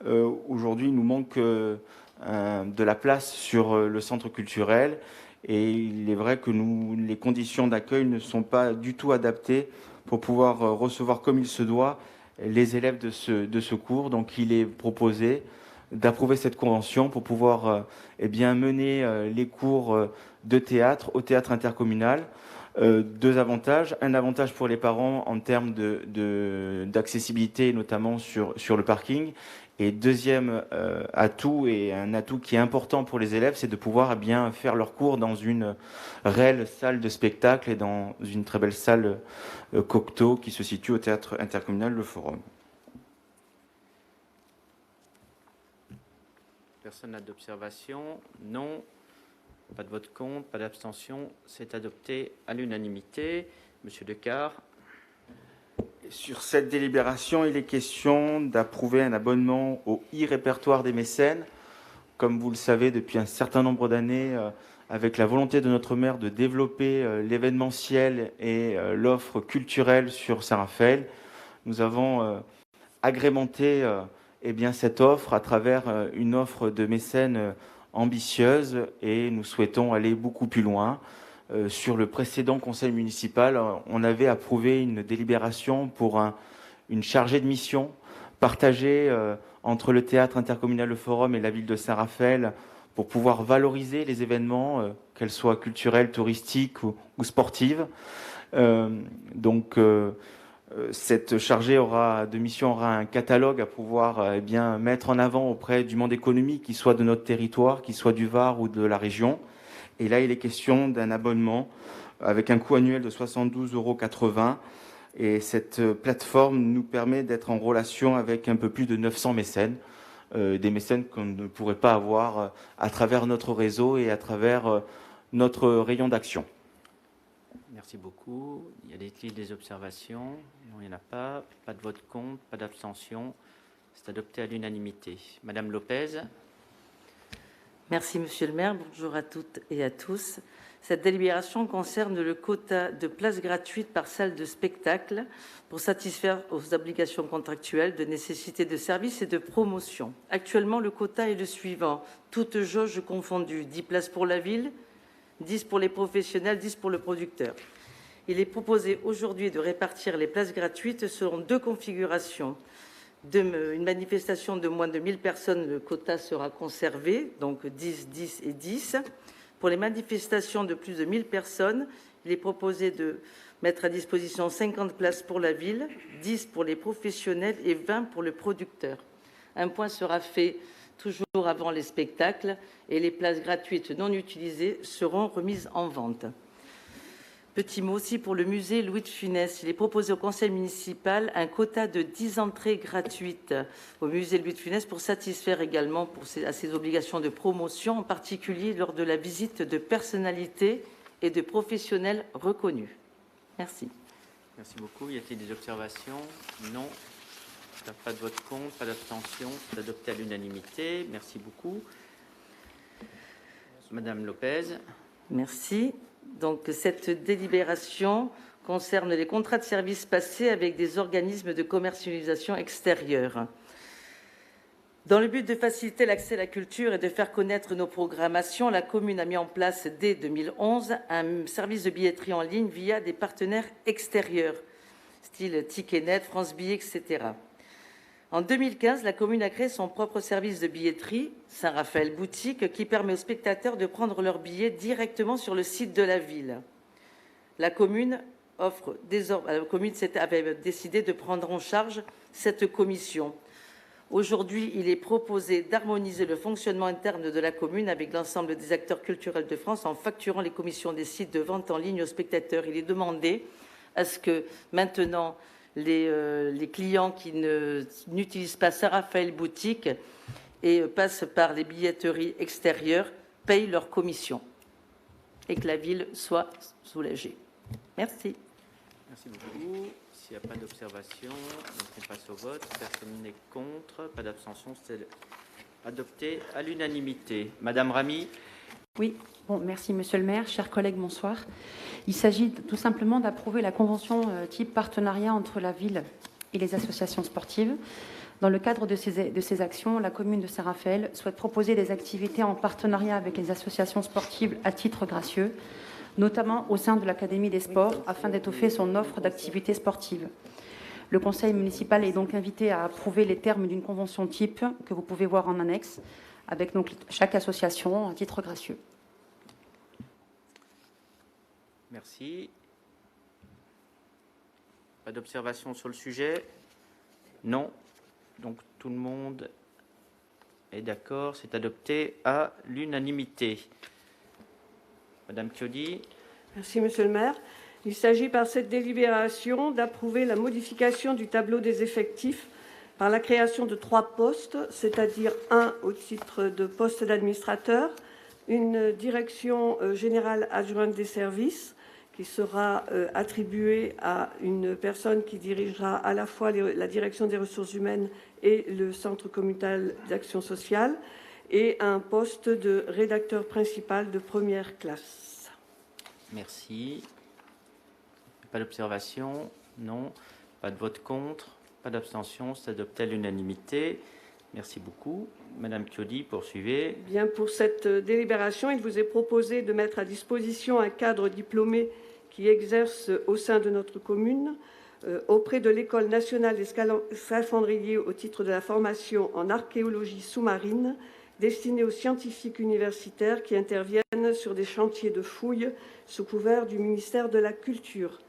Aujourd'hui, il nous manque de la place sur le centre culturel, et il est vrai que les conditions d'accueil ne sont pas du tout adaptées pour pouvoir recevoir comme il se doit les élèves de ce cours. Donc il est proposé d'approuver cette convention pour pouvoir mener les cours de théâtre au théâtre intercommunal. 2 avantages. Un avantage pour les parents en termes d'accessibilité, notamment sur le parking. Et deuxième atout, et un atout qui est important pour les élèves, c'est de pouvoir faire leurs cours dans une réelle salle de spectacle et dans une très belle salle Cocteau qui se situe au théâtre intercommunal Le Forum. Personne n'a d'observation? Non. Pas de vote contre, pas d'abstention. C'est adopté à l'unanimité. Monsieur Decart. Sur cette délibération, il est question d'approuver un abonnement au e-répertoire des mécènes. Comme vous le savez, depuis un certain nombre d'années, avec la volonté de notre maire de développer l'événementiel et l'offre culturelle sur Saint-Raphaël, nous avons agrémenté cette offre à travers une offre de mécènes ambitieuse et nous souhaitons aller beaucoup plus loin. Sur le précédent conseil municipal, on avait approuvé une délibération pour une chargée de mission partagée entre le théâtre intercommunal Le Forum et la ville de Saint-Raphaël pour pouvoir valoriser les événements, qu'elles soient culturels, touristiques ou sportives. Cette chargée de mission aura un catalogue à pouvoir mettre en avant auprès du monde économique, qu'il soit de notre territoire, qu'il soit du Var ou de la région. Et là, il est question d'un abonnement avec un coût annuel de 72,80 €. Et cette plateforme nous permet d'être en relation avec un peu plus de 900 mécènes, des mécènes qu'on ne pourrait pas avoir à travers notre réseau et à travers notre rayon d'action. Merci beaucoup. Y a-t-il des observations? Non, il n'y en a pas. Pas de vote contre, pas d'abstention. C'est adopté à l'unanimité. Madame Lopez. Merci, Monsieur le maire. Bonjour à toutes et à tous. Cette délibération concerne le quota de places gratuites par salle de spectacle pour satisfaire aux obligations contractuelles de nécessité de service et de promotion. Actuellement, le quota est le suivant. Toutes jauges confondues. 10 places pour la ville, 10 pour les professionnels, 10 pour le producteur. Il est proposé aujourd'hui de répartir les places gratuites selon 2 configurations. Une manifestation de moins de 1000 personnes, le quota sera conservé, donc 10, 10 et 10. Pour les manifestations de plus de 1000 personnes, il est proposé de mettre à disposition 50 places pour la ville, 10 pour les professionnels et 20 pour le producteur. Un point sera fait toujours avant les spectacles et les places gratuites non utilisées seront remises en vente. Petit mot aussi pour le musée Louis de Funès. Il est proposé au conseil municipal un quota de 10 entrées gratuites au musée Louis de Funès pour satisfaire également à ses obligations de promotion, en particulier lors de la visite de personnalités et de professionnels reconnus. Merci. Merci beaucoup. Y a-t-il des observations? Non. Pas de vote contre, pas d'abstention. C'est adopté à l'unanimité. Merci beaucoup. Madame Lopez. Merci. Donc, cette délibération concerne les contrats de service passés avec des organismes de commercialisation extérieure. Dans le but de faciliter l'accès à la culture et de faire connaître nos programmations, la commune a mis en place dès 2011 un service de billetterie en ligne via des partenaires extérieurs, style Ticketnet, France Billets, etc. En 2015, la commune a créé son propre service de billetterie, Saint-Raphaël Boutique, qui permet aux spectateurs de prendre leurs billets directement sur le site de la ville. La commune avait décidé de prendre en charge cette commission. Aujourd'hui, il est proposé d'harmoniser le fonctionnement interne de la commune avec l'ensemble des acteurs culturels de France en facturant les commissions des sites de vente en ligne aux spectateurs. Il est demandé à ce que maintenant les clients qui n'utilisent pas Saint-Raphaël Boutique et passent par les billetteries extérieures payent leur commission et que la ville soit soulagée. Merci. Merci beaucoup. S'il n'y a pas d'observation, on passe au vote. Personne n'est contre, pas d'abstention. C'est adopté à l'unanimité. Madame Ramy. Oui, merci Monsieur le maire. Chers collègues, bonsoir. Il s'agit tout simplement d'approuver la convention type partenariat entre la ville et les associations sportives. Dans le cadre de ces actions, la commune de Saint-Raphaël souhaite proposer des activités en partenariat avec les associations sportives à titre gracieux, notamment au sein de l'Académie des sports, afin d'étoffer son offre d'activités sportives. Le conseil municipal est donc invité à approuver les termes d'une convention type que vous pouvez voir en annexe, avec donc chaque association à titre gracieux. Merci. Pas d'observation sur le sujet? Non. Donc tout le monde est d'accord, c'est adopté à l'unanimité. Madame Chiodi. Merci, Monsieur le maire. Il s'agit par cette délibération d'approuver la modification du tableau des effectifs par la création de 3 postes, c'est-à-dire un au titre de poste d'administrateur, une direction générale adjointe des services qui sera attribuée à une personne qui dirigera à la fois la direction des ressources humaines et le centre communal d'action sociale, et un poste de rédacteur principal de première classe. Merci. Pas d'observation? Non. Pas de vote contre? Pas d'abstention? C'est adopté à l'unanimité. Merci beaucoup. Madame Chiodi, poursuivez. Bien, pour cette délibération, il vous est proposé de mettre à disposition un cadre diplômé qui exerce au sein de notre commune auprès de l'École nationale des scaphandriers au titre de la formation en archéologie sous-marine destinée aux scientifiques universitaires qui interviennent sur des chantiers de fouilles sous couvert du ministère de la Culture.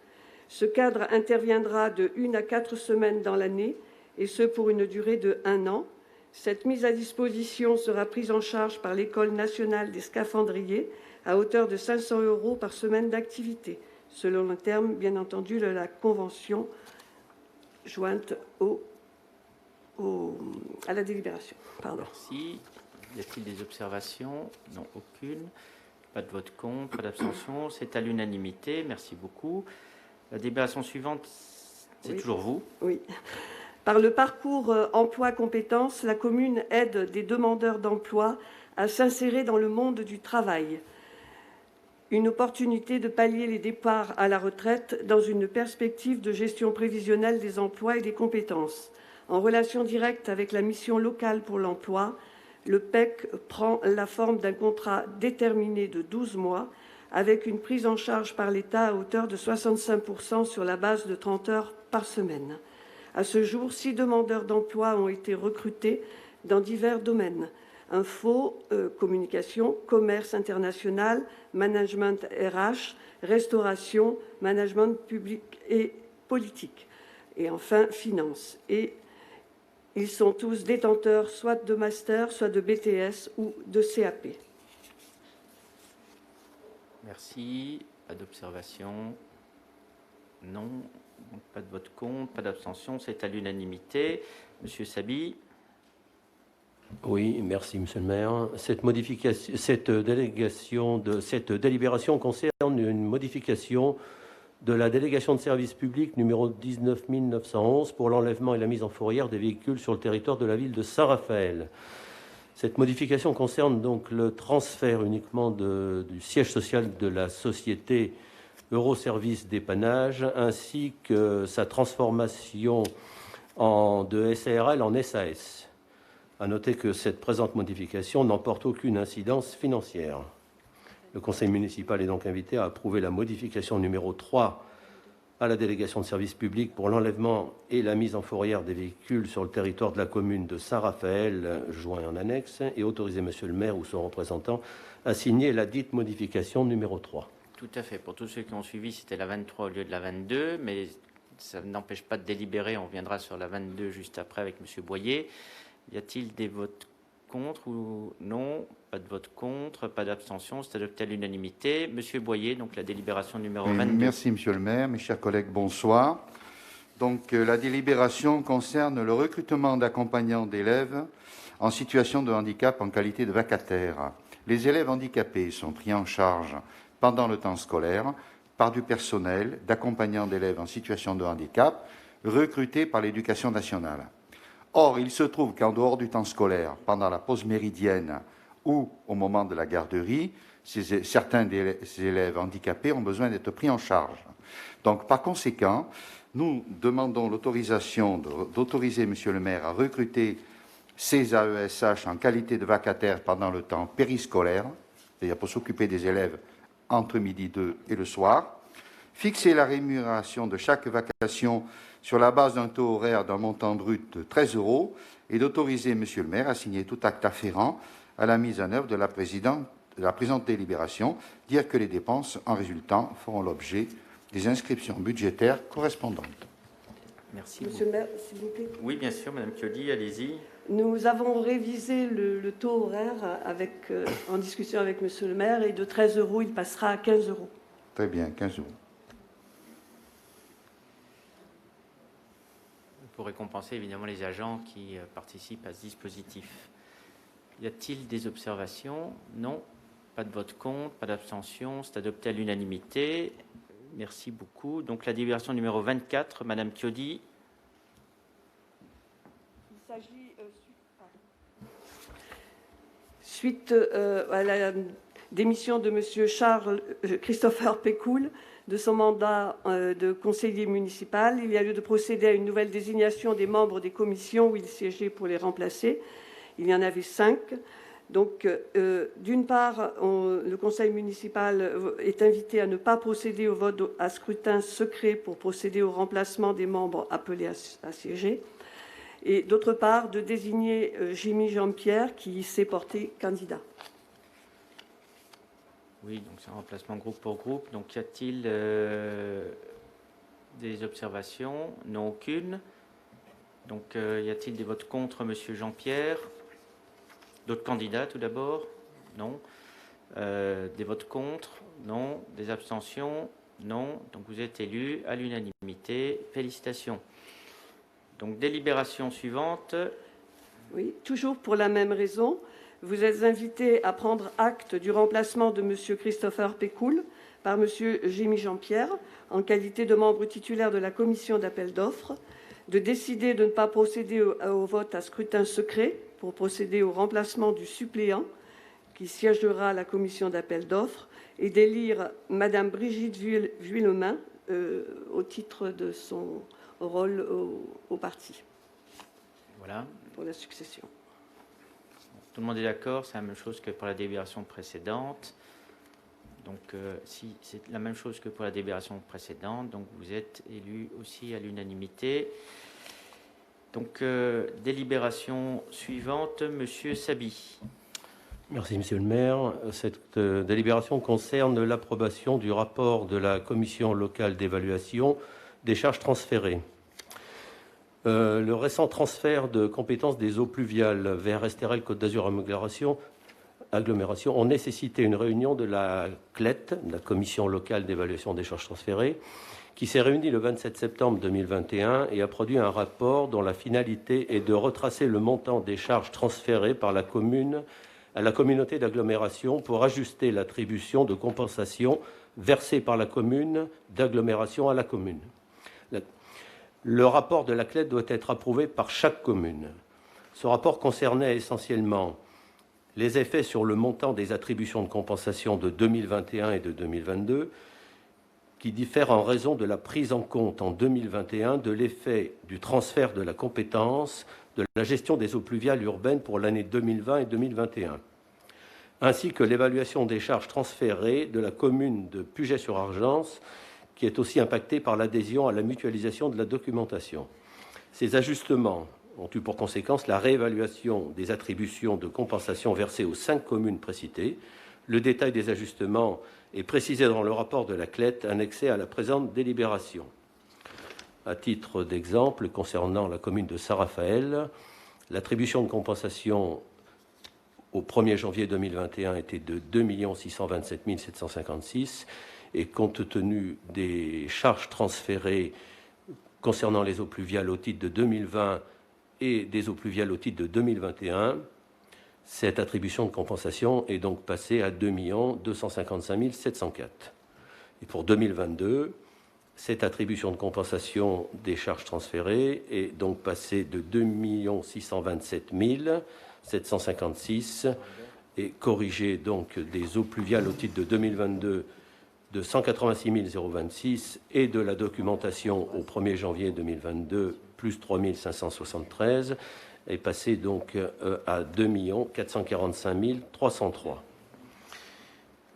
Ce cadre interviendra de 1 à 4 semaines dans l'année, et ce pour une durée de 1 an. Cette mise à disposition sera prise en charge par l'École nationale des scaphandriers à hauteur de 500 € par semaine d'activité, selon le terme, bien entendu, de la convention jointe à la délibération. Pardon. Merci. Y a-t-il des observations? Non, aucune. Pas de vote contre, pas d'abstention. C'est à l'unanimité. Merci beaucoup. La délibération suivante, c'est toujours vous. Oui. Par le parcours emploi compétences, la commune aide des demandeurs d'emploi à s'insérer dans le monde du travail. Une opportunité de pallier les départs à la retraite dans une perspective de gestion prévisionnelle des emplois et des compétences. En relation directe avec la mission locale pour l'emploi, le PEC prend la forme d'un contrat déterminé de 12 mois avec une prise en charge par l'État à hauteur de 65% sur la base de 30 heures par semaine. À ce jour, 6 demandeurs d'emploi ont été recrutés dans divers domaines: info, communication, commerce international, management RH, restauration, management public et politique, et enfin finance. Et ils sont tous détenteurs soit de master, soit de BTS ou de CAP. Merci. Pas d'observation? Non. Pas de vote contre, pas d'abstention. C'est à l'unanimité. Monsieur Sabi. Oui, merci, Monsieur le maire. Cette délibération concerne une modification de la délégation de service public numéro 19911 pour l'enlèvement et la mise en fourrière des véhicules sur le territoire de la ville de Saint-Raphaël. Cette modification concerne donc le transfert uniquement du siège social de la société Euroservice dépannage ainsi que sa transformation de SARL en SAS. À noter que cette présente modification n'emporte aucune incidence financière. Le conseil municipal est donc invité à approuver la modification numéro 3 à la délégation de service public pour l'enlèvement et la mise en fourrière des véhicules sur le territoire de la commune de Saint-Raphaël, joint en annexe, et autoriser monsieur le maire ou son représentant à signer la dite modification numéro 3. Tout à fait. Pour tous ceux qui ont suivi, c'était la 23 au lieu de la 22, mais ça n'empêche pas de délibérer. On reviendra sur la 22 juste après avec monsieur Boyer. Y a-t-il des votes contre ou non? Pas de vote contre, pas d'abstention, c'est adopté à l'unanimité. Monsieur Boyer, donc la délibération numéro 22. Merci, monsieur le maire. Mes chers collègues, bonsoir. Donc, la délibération concerne le recrutement d'accompagnants d'élèves en situation de handicap en qualité de vacataire. Les élèves handicapés sont pris en charge pendant le temps scolaire par du personnel d'accompagnants d'élèves en situation de handicap recruté par l'Éducation nationale. Or, il se trouve qu'en dehors du temps scolaire, pendant la pause méridienne ou au moment de la garderie, certains des élèves handicapés ont besoin d'être pris en charge. Donc, par conséquent, nous demandons l'autorisation d'autoriser monsieur le maire à recruter ces AESH en qualité de vacataires pendant le temps périscolaire, c'est-à-dire pour s'occuper des élèves entre midi 2 et le soir, fixer la rémunération de chaque vacation sur la base d'un taux horaire d'un montant brut de 13 € et d'autoriser monsieur le maire à signer tout acte afférent à la mise en œuvre de la présente délibération, dire que les dépenses en résultant feront l'objet des inscriptions budgétaires correspondantes. Merci. Monsieur le maire, s'il vous plaît. Oui, bien sûr, madame Chiodi, allez-y. Nous avons révisé le taux horaire en discussion avec monsieur le maire, et de 13 € il passera à 15 €. Très bien, 15 €. pour récompenser évidemment les agents qui participent à ce dispositif. Y a-t-il des observations? Non. Pas de vote contre, pas d'abstention. C'est adopté à l'unanimité. Merci beaucoup. Donc la délibération numéro 24, Madame Chiodi. Il s'agit suite à la démission de Monsieur Christopher Pécoul de son mandat de conseiller municipal. Il y a lieu de procéder à une nouvelle désignation des membres des commissions où il siégeait pour les remplacer. Il y en avait 5. Donc, d'une part, le conseil municipal est invité à ne pas procéder au vote à scrutin secret pour procéder au remplacement des membres appelés à siéger. Et d'autre part, de désigner Jimmy Jean-Pierre qui s'est porté candidat. Oui, donc c'est un remplacement groupe pour groupe. Donc, y a-t-il des observations? Non, aucune. Donc, y a-t-il des votes contre Monsieur Jean-Pierre? D'autres candidats, tout d'abord? Non. Des votes contre? Non. Des abstentions? Non. Donc, vous êtes élu à l'unanimité. Félicitations. Donc, délibération suivante. Oui, toujours pour la même raison. Vous êtes invité à prendre acte du remplacement de M. Christopher Pécoul par M. Jimmy Jean-Pierre en qualité de membre titulaire de la commission d'appel d'offres, de décider de ne pas procéder au vote à scrutin secret pour procéder au remplacement du suppléant qui siégera à la commission d'appel d'offres et d'élire Mme Brigitte Vuillemin au titre de son rôle au parti. Voilà. Pour la succession. Tout le monde est d'accord, c'est la même chose que pour la délibération précédente. Donc, si c'est la même chose que pour la délibération précédente, donc vous êtes élu aussi à l'unanimité. Donc, délibération suivante, Monsieur Sabi. Merci, Monsieur le maire. Cette délibération concerne l'approbation du rapport de la commission locale d'évaluation des charges transférées. Le récent transfert de compétences des eaux pluviales vers Estérel Côte d'Azur agglomération ont nécessité une réunion de la CLET, la commission locale d'évaluation des charges transférées, qui s'est réunie le 27 septembre 2021 et a produit un rapport dont la finalité est de retracer le montant des charges transférées par la commune à la communauté d'agglomération pour ajuster l'attribution de compensation versée par la commune d'agglomération à la commune. Le rapport de la CLET doit être approuvé par chaque commune. Ce rapport concernait essentiellement les effets sur le montant des attributions de compensation de 2021 et de 2022, qui diffèrent en raison de la prise en compte en 2021 de l'effet du transfert de la compétence de la gestion des eaux pluviales urbaines pour l'année 2020 et 2021, ainsi que l'évaluation des charges transférées de la commune de Puget-sur-Argence, qui est aussi impactée par l'adhésion à la mutualisation de la documentation. Ces ajustements ont eu pour conséquence la réévaluation des attributions de compensation versées aux 5 communes précitées. Le détail des ajustements est précisé dans le rapport de la CLET annexé à la présente délibération. À titre d'exemple, concernant la commune de Saint-Raphaël, l'attribution de compensation au 1er janvier 2021 était de 2 627 756 et compte tenu des charges transférées concernant les eaux pluviales au titre de 2020 et des eaux pluviales au titre de 2021, cette attribution de compensation est donc passée à 2 255 704. Et pour 2022, cette attribution de compensation des charges transférées est donc passée de 2 627 756 et corrigée donc des eaux pluviales au titre de 2022 de 186 026 et de la documentation au 1er janvier 2022 plus 3 573 est passé donc à 2 445 303.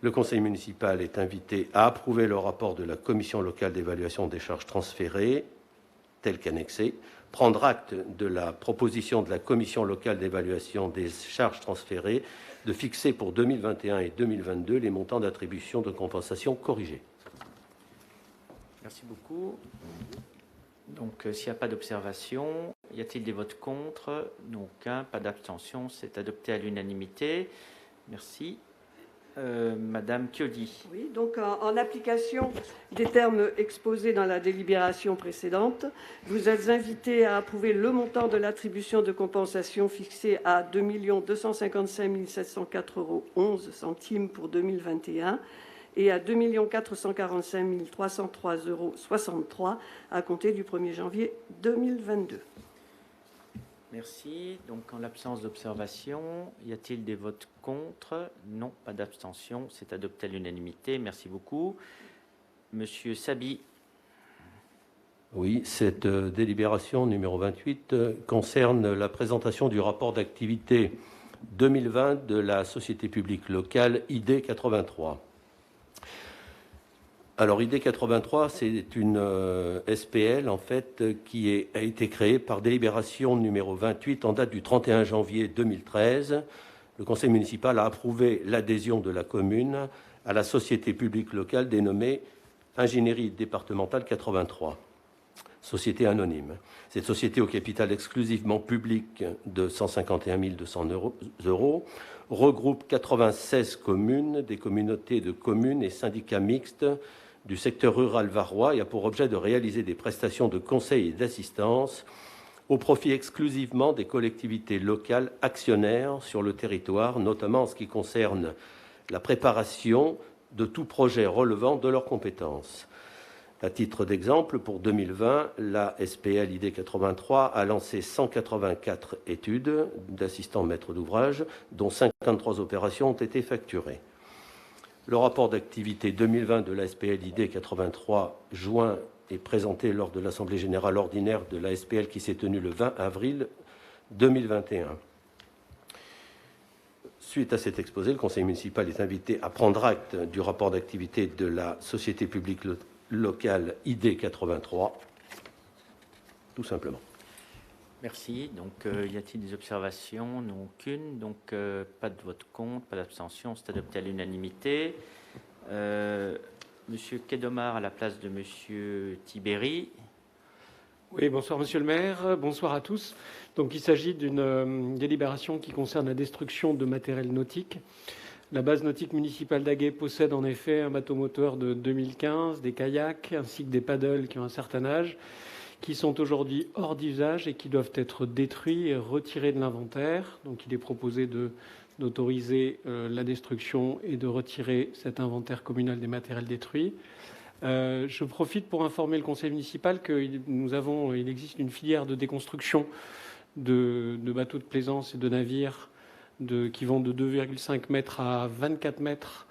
Le conseil municipal est invité à approuver le rapport de la commission locale d'évaluation des charges transférées tel qu'annexé, prendre acte de la proposition de la commission locale d'évaluation des charges transférées de fixer pour 2021 et 2022 les montants d'attribution de compensation corrigés. Merci beaucoup. Donc, s'il n'y a pas d'observation, y a-t-il des votes contre? Non, aucun. Pas d'abstention. C'est adopté à l'unanimité. Merci. Madame Chiodi. Oui, donc en application des termes exposés dans la délibération précédente, vous êtes invité à approuver le montant de l'attribution de compensation fixé à 2 255 704,11 € pour 2021 et à 2 445 303,63 € à compter du 1er janvier 2022. Merci. Donc, en l'absence d'observation, y a-t-il des votes contre? Non, pas d'abstention. C'est adopté à l'unanimité. Merci beaucoup. Monsieur Sabi. Oui, cette délibération numéro 28 concerne la présentation du rapport d'activité 2020 de la société publique locale ID 83. Alors, ID 83, c'est une SPL, en fait, qui a été créée par délibération numéro 28 en date du 31 janvier 2013. Le conseil municipal a approuvé l'adhésion de la commune à la société publique locale dénommée Ingénierie départementale 83, société anonyme. Cette société au capital exclusivement public de 151 200 € regroupe 96 communes, des communautés de communes et syndicats mixtes du secteur rural varois et a pour objet de réaliser des prestations de conseil et d'assistance au profit exclusivement des collectivités locales actionnaires sur le territoire, notamment en ce qui concerne la préparation de tout projet relevant de leurs compétences. À titre d'exemple, pour 2020, la SPL ID 83 a lancé 184 études d'assistants maîtres d'ouvrage, dont 53 opérations ont été facturées. Le rapport d'activité 2020 de la SPL ID 83 joint est présenté lors de l'Assemblée générale ordinaire de la SPL qui s'est tenue le 20 avril 2021. Suite à cet exposé, le conseil municipal est invité à prendre acte du rapport d'activité de la société publique locale ID 83, tout simplement. Merci. Donc, y a-t-il des observations? Non, aucune. Donc, pas de vote contre, pas d'abstention. C'est adopté à l'unanimité. Monsieur Kedomar à la place de Monsieur Tibéri. Oui, bonsoir Monsieur le maire, bonsoir à tous. Donc, il s'agit d'une délibération qui concerne la destruction de matériel nautique. La base nautique municipale d'Aguet possède en effet un bateau moteur de 2015, des kayaks ainsi que des paddles qui ont un certain âge, qui sont aujourd'hui hors d'usage et qui doivent être détruits et retirés de l'inventaire. Donc il est proposé d'autoriser la destruction et de retirer cet inventaire communal des matériels détruits. Je profite pour informer le conseil municipal qu'il existe une filière de déconstruction de bateaux de plaisance et de navires qui vont de 2,5 mètres à 24 mètres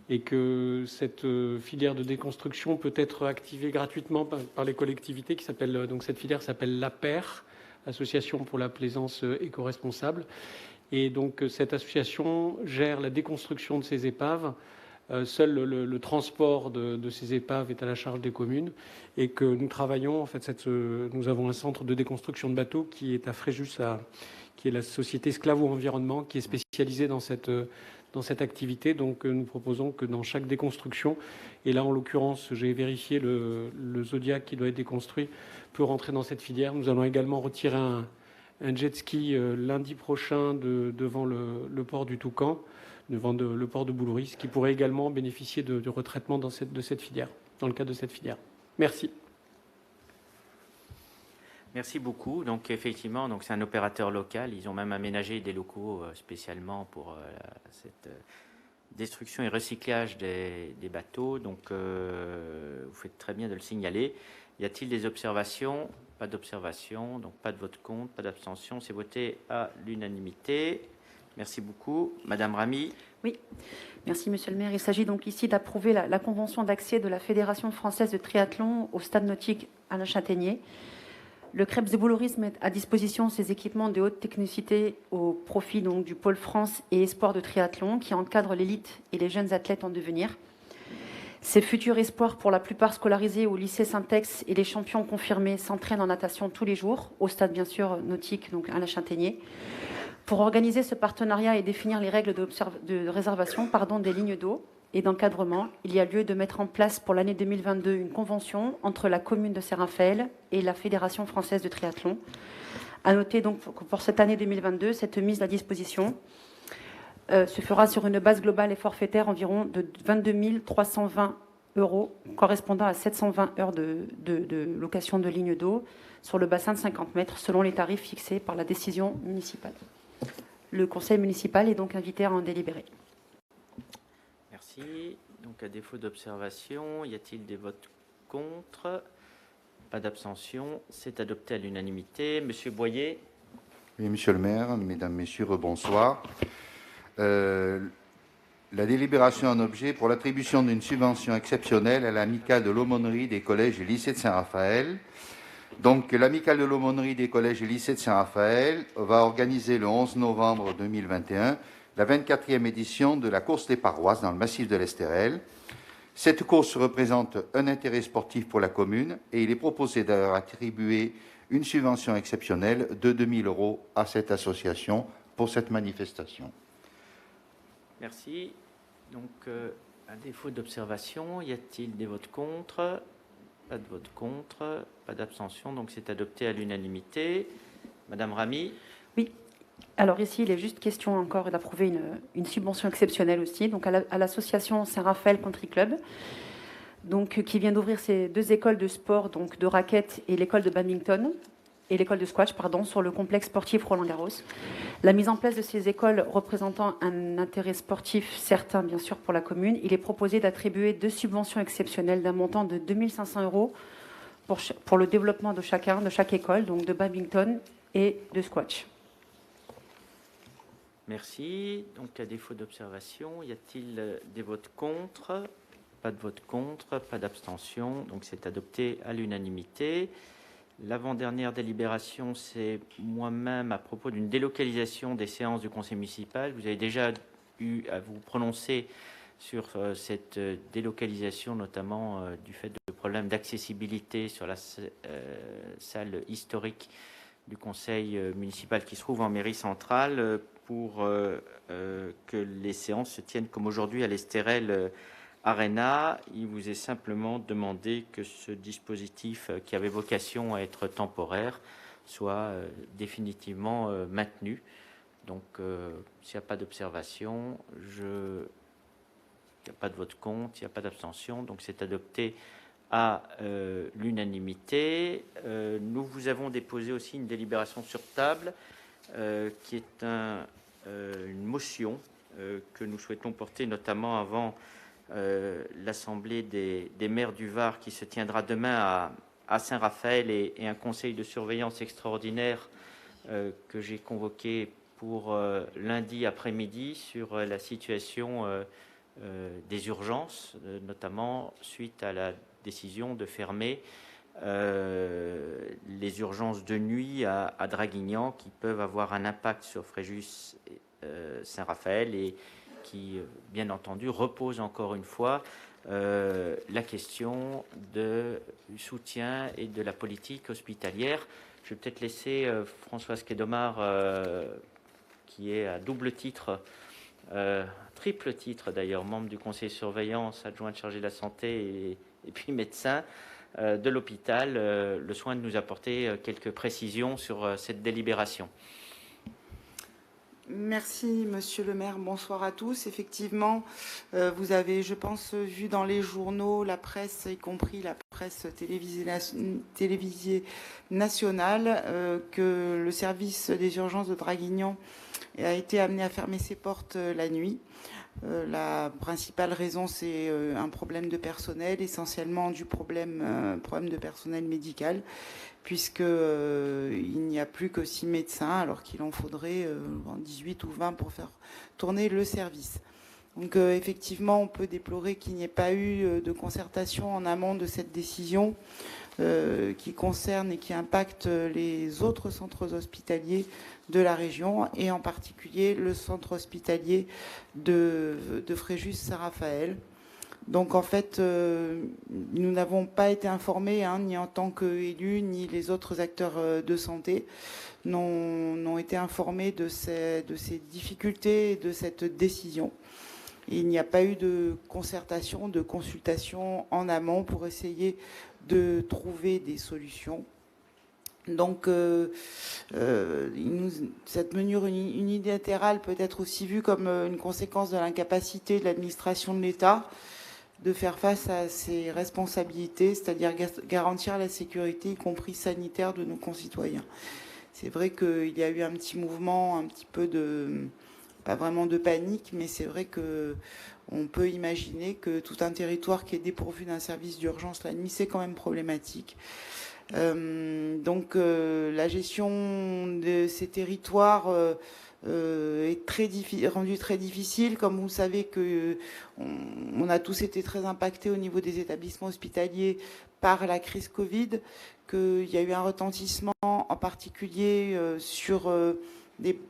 et que cette filière de déconstruction peut être activée gratuitement par les collectivités. Donc cette filière s'appelle l'APER, Association pour la plaisance éco-responsable. Et donc cette association gère la déconstruction de ces épaves. Seul le transport de ces épaves est à la charge des communes et que nous travaillons. En fait, nous avons un centre de déconstruction de bateaux qui est à Fréjus, qui est la société Sclavo Environnement, qui est spécialisée dans cette activité. Donc nous proposons que dans chaque déconstruction, et là en l'occurrence j'ai vérifié le Zodiac qui doit être déconstruit, peut rentrer dans cette filière. Nous allons également retirer un jet ski lundi prochain devant le port du Toucan, devant le port de Boulouris, qui pourrait également bénéficier de retraitement dans cette filière, dans le cadre de cette filière. Merci. Merci beaucoup. Donc effectivement, c'est un opérateur local. Ils ont même aménagé des locaux spécialement pour cette destruction et recyclage des bateaux. Donc vous faites très bien de le signaler. Y a-t-il des observations? Pas d'observation, donc pas de vote contre, pas d'abstention. C'est voté à l'unanimité. Merci beaucoup. Madame Ramy. Oui, merci Monsieur le maire. Il s'agit donc ici d'approuver la convention d'accès de la Fédération française de triathlon au stade nautique Alain Châtaignier. Le Krebs de Boulouris met à disposition ses équipements de haute technicité au profit donc du pôle France et espoir de triathlon qui encadre l'élite et les jeunes athlètes en devenir. Ces futurs espoirs, pour la plupart scolarisés au lycée Saint-Ex et les champions confirmés, s'entraînent en natation tous les jours, au stade bien sûr nautique, donc Alain Châtaignier. Pour organiser ce partenariat et définir les règles de réservation des lignes d'eau et d'encadrement, il y a lieu de mettre en place pour l'année 2022 une convention entre la commune de Saint-Raphaël et la Fédération française de triathlon. À noter donc que pour cette année 2022, cette mise à disposition se fera sur une base globale et forfaitaire environ de 22 320 euros, correspondant à 720 heures de location de ligne d'eau sur le bassin de 50 mètres, selon les tarifs fixés par la décision municipale. Le conseil municipal est donc invité à en délibérer. Merci. Donc, à défaut d'observation, y a-t-il des votes contre? Pas d'abstention. C'est adopté à l'unanimité. Monsieur Boyer. Oui, Monsieur le maire, Mesdames, Messieurs, bonsoir. La délibération en objet pour l'attribution d'une subvention exceptionnelle à l'amicale de l'aumônerie des collèges et lycées de Saint-Raphaël. Donc, l'amicale de l'aumônerie des collèges et lycées de Saint-Raphaël va organiser le 11 novembre 2021 la 24e édition de la course des paroisses dans le massif de l'Estérel. Cette course représente un intérêt sportif pour la commune et il est proposé d'attribuer une subvention exceptionnelle de 2 000 € à cette association pour cette manifestation. Merci. Donc, à défaut d'observation, y a-t-il des votes contre? Pas de vote contre, pas d'abstention, donc c'est adopté à l'unanimité. Madame Ramy. Oui. Alors ici, il est juste question encore d'approuver une subvention exceptionnelle aussi, donc à l'association Saint-Raphaël Country Club, donc, qui vient d'ouvrir ses 2 écoles de sport, donc de raquettes et l'école de badminton, et l'école de squash, pardon, sur le complexe sportif Roland-Garros. La mise en place de ces écoles représentant un intérêt sportif certain, bien sûr, pour la commune, il est proposé d'attribuer 2 subventions exceptionnelles d'un montant de 2 500 € pour le développement de chaque école, donc de badminton et de squash. Merci. Donc, à défaut d'observation, y a-t-il des votes contre? Pas de vote contre, pas d'abstention, donc c'est adopté à l'unanimité. L'avant-dernière délibération, c'est moi-même à propos d'une délocalisation des séances du conseil municipal. Vous avez déjà eu à vous prononcer sur cette délocalisation, notamment du fait de problèmes d'accessibilité sur la salle historique du conseil municipal qui se trouve en mairie centrale pour que les séances se tiennent comme aujourd'hui à l'Estérel Arena. Il vous est simplement demandé que ce dispositif qui avait vocation à être temporaire soit définitivement maintenu. Donc, s'il n'y a pas d'observation, il n'y a pas de vote contre, il n'y a pas d'abstention, donc c'est adopté à l'unanimité. Nous vous avons déposé aussi une délibération sur table qui est une motion que nous souhaitons porter notamment avant l'Assemblée des maires du Var qui se tiendra demain à Saint-Raphaël et un conseil de surveillance extraordinaire que j'ai convoqué pour lundi après-midi sur la situation des urgences, notamment suite à la décision de fermer les urgences de nuit à Draguignan qui peuvent avoir un impact sur Fréjus Saint-Raphaël et qui, bien entendu, repose encore une fois la question du soutien et de la politique hospitalière. Je vais peut-être laisser Françoise Quédomar, qui est à double titre, triple titre d'ailleurs, membre du conseil de surveillance, adjointe chargée de la santé et puis médecin de l'hôpital, le soin de nous apporter quelques précisions sur cette délibération. Merci, Monsieur le maire. Bonsoir à tous. Effectivement, vous avez, je pense, vu dans les journaux, la presse, y compris la presse télévisée nationale, que le service des urgences de Draguignan a été amené à fermer ses portes la nuit. La principale raison, c'est un problème de personnel, essentiellement du problème de personnel médical, puisqu'il n'y a plus que 6 médecins, alors qu'il en faudrait 18 ou 20 pour faire tourner le service. Donc effectivement, on peut déplorer qu'il n'y ait pas eu de concertation en amont de cette décision qui concerne et qui impacte les autres centres hospitaliers de la région, et en particulier le centre hospitalier de Fréjus Saint-Raphaël. Donc en fait, nous n'avons pas été informés, ni en tant qu'élus, ni les autres acteurs de santé n'ont été informés de ces difficultés et de cette décision. Et il n'y a pas eu de concertation, de consultation en amont pour essayer de trouver des solutions. Donc, cette mesure unilatérale peut être aussi vue comme une conséquence de l'incapacité de l'administration de l'État de faire face à ses responsabilités, c'est-à-dire garantir la sécurité, y compris sanitaire, de nos concitoyens. C'est vrai qu'il y a eu un petit mouvement, un petit peu de, pas vraiment de panique, mais c'est vrai qu'on peut imaginer que tout un territoire qui est dépourvu d'un service d'urgence la nuit, c'est quand même problématique. Donc la gestion de ces territoires est rendue très difficile. Comme vous savez que on a tous été très impactés au niveau des établissements hospitaliers par la crise Covid, qu'il y a eu un retentissement en particulier sur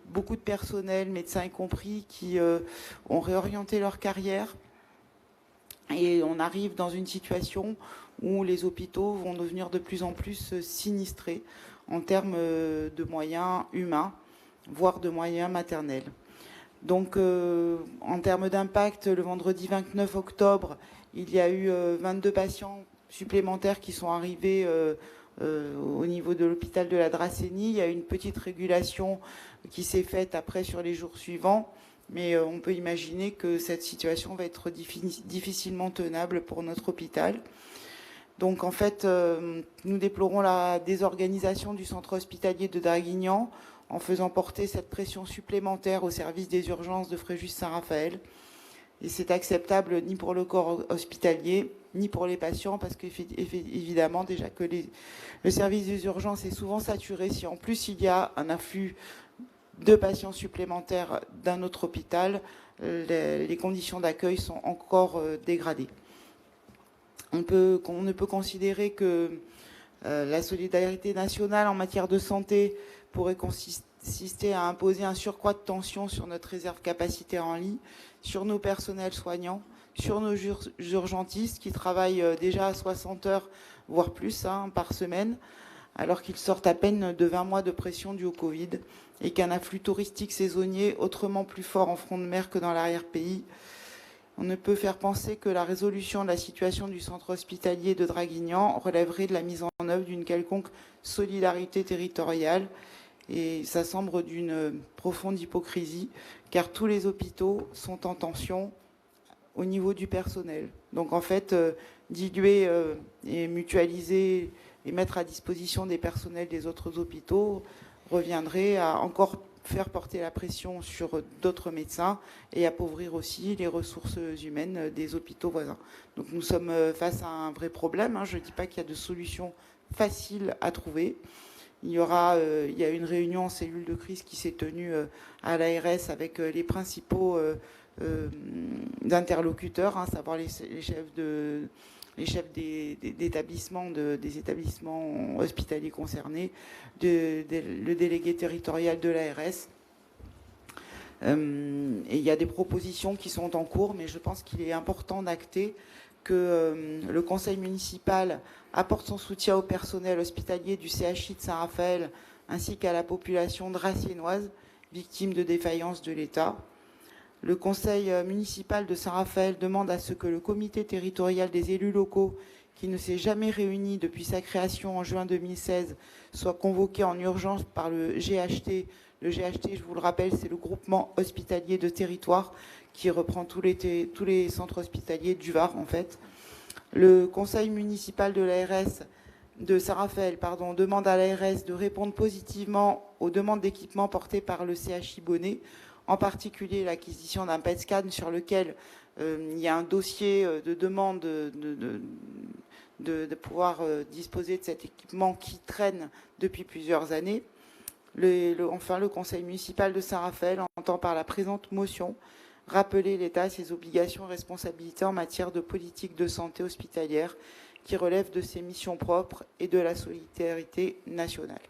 beaucoup de personnel, médecins y compris, qui ont réorienté leur carrière. Et on arrive dans une situation où les hôpitaux vont devenir de plus en plus sinistrés en termes de moyens humains, voire de moyens maternels. Donc, en termes d'impact, le vendredi 29 octobre, il y a eu 22 patients supplémentaires qui sont arrivés au niveau de l'hôpital de la Dracénie. Il y a eu une petite régulation qui s'est faite après sur les jours suivants. Mais on peut imaginer que cette situation va être difficilement tenable pour notre hôpital. Donc en fait, nous déplorons la désorganisation du centre hospitalier de Draguignan en faisant porter cette pression supplémentaire au service des urgences de Fréjus-Saint-Raphaël. Et c'est acceptable ni pour le corps hospitalier, ni pour les patients, parce qu'évidemment, déjà que le service des urgences est souvent saturé. Si en plus il y a un afflux de patients supplémentaires d'un autre hôpital, les conditions d'accueil sont encore dégradées. On ne peut considérer que la solidarité nationale en matière de santé pourrait consister à imposer un surcroît de tension sur notre réserve capacitaire en lit, sur nos personnels soignants, sur nos urgentistes qui travaillent déjà à 60 heures, voire plus, par semaine, alors qu'ils sortent à peine de 20 mois de pression due au Covid, et qu'un afflux touristique saisonnier autrement plus fort en front de mer que dans l'arrière-pays. On ne peut faire penser que la résolution de la situation du centre hospitalier de Draguignan relèverait de la mise en œuvre d'une quelconque solidarité territoriale, et ça semble d'une profonde hypocrisie, car tous les hôpitaux sont en tension au niveau du personnel. Donc en fait, diluer et mutualiser et mettre à disposition des personnels des autres hôpitaux reviendrait à encore faire porter la pression sur d'autres médecins et appauvrir aussi les ressources humaines des hôpitaux voisins. Donc nous sommes face à un vrai problème. Je ne dis pas qu'il y a de solutions faciles à trouver. Il y a une réunion en cellule de crise qui s'est tenue à l'ARS avec les principaux interlocuteurs, à savoir les chefs des établissements hospitaliers concernés, le délégué territorial de l'ARS. Et il y a des propositions qui sont en cours, mais je pense qu'il est important d'acter que le conseil municipal apporte son soutien au personnel hospitalier du CHI de Saint-Raphaël ainsi qu'à la population draciennoise victime de défaillance de l'État. Le conseil municipal de Saint-Raphaël demande à ce que le comité territorial des élus locaux, qui ne s'est jamais réuni depuis sa création en juin 2016, soit convoqué en urgence par le GHT. Le GHT, je vous le rappelle, c'est le groupement hospitalier de territoire qui reprend tous les centres hospitaliers du Var, en fait. Le conseil municipal de l'ARS de Saint-Raphaël demande à l'ARS de répondre positivement aux demandes d'équipement portées par le CHI Bonnet, en particulier l'acquisition d'un PET-scan sur lequel il y a un dossier de demande de pouvoir disposer de cet équipement qui traîne depuis plusieurs années. Enfin, le conseil municipal de Saint-Raphaël entend par la présente motion rappeler l'État à ses obligations et responsabilités en matière de politique de santé hospitalière qui relèvent de ses missions propres et de la solidarité nationale.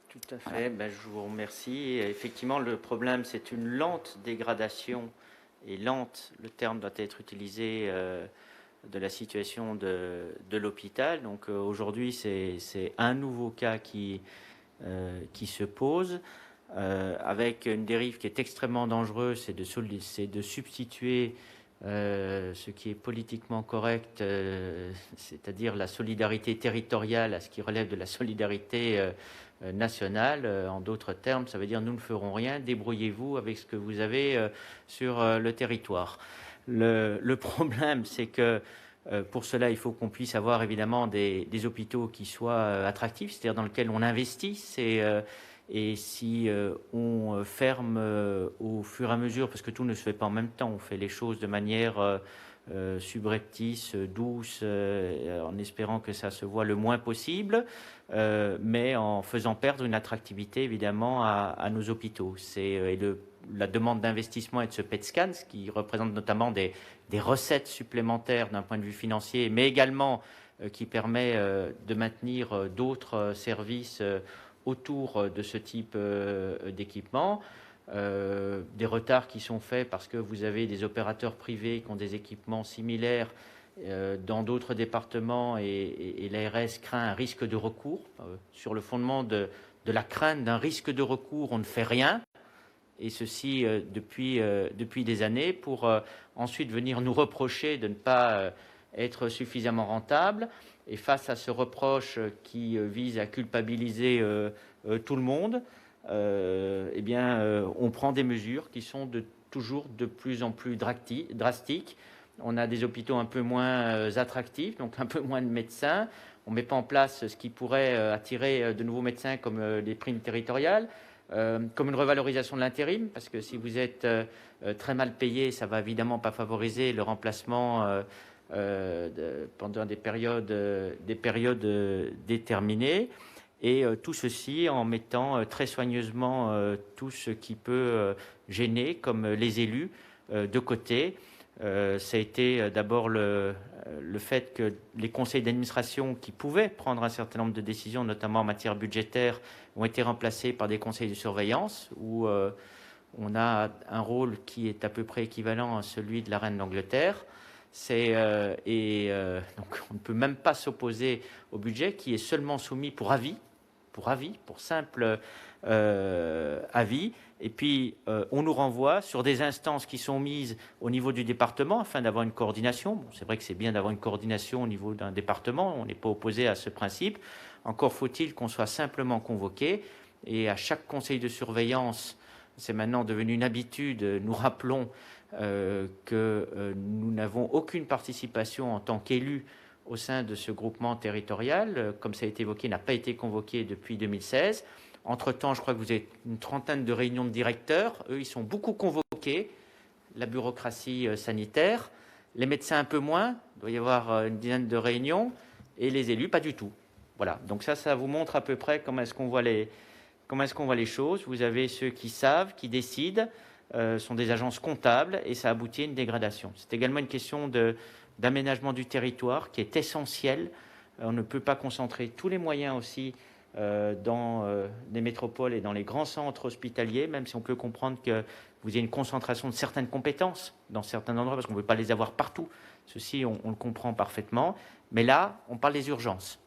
Tout à fait, je vous remercie. Et effectivement, le problème, c'est une lente dégradation, et lente, le terme doit être utilisé, de la situation de l'hôpital. Donc aujourd'hui, c'est un nouveau cas qui se pose, avec une dérive qui est extrêmement dangereuse, c'est de substituer ce qui est politiquement correct, c'est-à-dire la solidarité territoriale à ce qui relève de la solidarité nationale. En d'autres termes, ça veut dire nous ne ferons rien, débrouillez-vous avec ce que vous avez sur le territoire. Le problème, c'est que pour cela, il faut qu'on puisse avoir évidemment des hôpitaux qui soient attractifs, c'est-à-dire dans lesquels on investisse. Et si on ferme au fur et à mesure, parce que tout ne se fait pas en même temps, on fait les choses de manière subreptice, douce, en espérant que ça se voit le moins possible, mais en faisant perdre une attractivité évidemment à nos hôpitaux. La demande d'investissement et de ce PET scan, ce qui représente notamment des recettes supplémentaires d'un point de vue financier, mais également qui permet de maintenir d'autres services autour de ce type d'équipement. Des retards qui sont faits parce que vous avez des opérateurs privés qui ont des équipements similaires dans d'autres départements et l'ARS craint un risque de recours. Sur le fondement de la crainte d'un risque de recours, on ne fait rien. Et ceci depuis des années pour ensuite venir nous reprocher de ne pas être suffisamment rentable. Et face à ce reproche qui vise à culpabiliser tout le monde, on prend des mesures qui sont toujours de plus en plus drastiques. On a des hôpitaux un peu moins attractifs, donc un peu moins de médecins. On ne met pas en place ce qui pourrait attirer de nouveaux médecins comme les primes territoriales, comme une revalorisation de l'intérim, parce que si vous êtes très mal payé, ça ne va évidemment pas favoriser le remplacement pendant des périodes déterminées. Et tout ceci en mettant très soigneusement tout ce qui peut gêner, comme les élus, de côté. Ça a été d'abord le fait que les conseils d'administration qui pouvaient prendre un certain nombre de décisions, notamment en matière budgétaire, ont été remplacés par des conseils de surveillance où on a un rôle qui est à peu près équivalent à celui de la reine d'Angleterre. Donc on ne peut même pas s'opposer au budget qui est seulement soumis pour simple avis. Et puis, on nous renvoie sur des instances qui sont mises au niveau du département afin d'avoir une coordination. Bon, c'est vrai que c'est bien d'avoir une coordination au niveau d'un département, on n'est pas opposé à ce principe. Encore faut-il qu'on soit simplement convoqué. Et à chaque conseil de surveillance, c'est maintenant devenu une habitude, nous rappelons que nous n'avons aucune participation en tant qu'élus au sein de ce groupement territorial. Comme ça a été évoqué, n'a pas été convoqué depuis 2016. Entre-temps, je crois que vous avez une trentaine de réunions de directeurs. Eux, ils sont beaucoup convoqués. La bureaucratie sanitaire. Les médecins un peu moins. Il doit y avoir une dizaine de réunions. Et les élus, pas du tout. Voilà. Donc ça vous montre à peu près comment est-ce qu'on voit les choses. Vous avez ceux qui savent, qui décident, sont des agences comptables, et ça aboutit à une dégradation. C'est également une question d'aménagement du territoire qui est essentiel. On ne peut pas concentrer tous les moyens aussi dans les métropoles et dans les grands centres hospitaliers, même si on peut comprendre que vous ayez une concentration de certaines compétences dans certains endroits, parce qu'on ne peut pas les avoir partout. Ceci, on le comprend parfaitement. Mais là, on parle des urgences.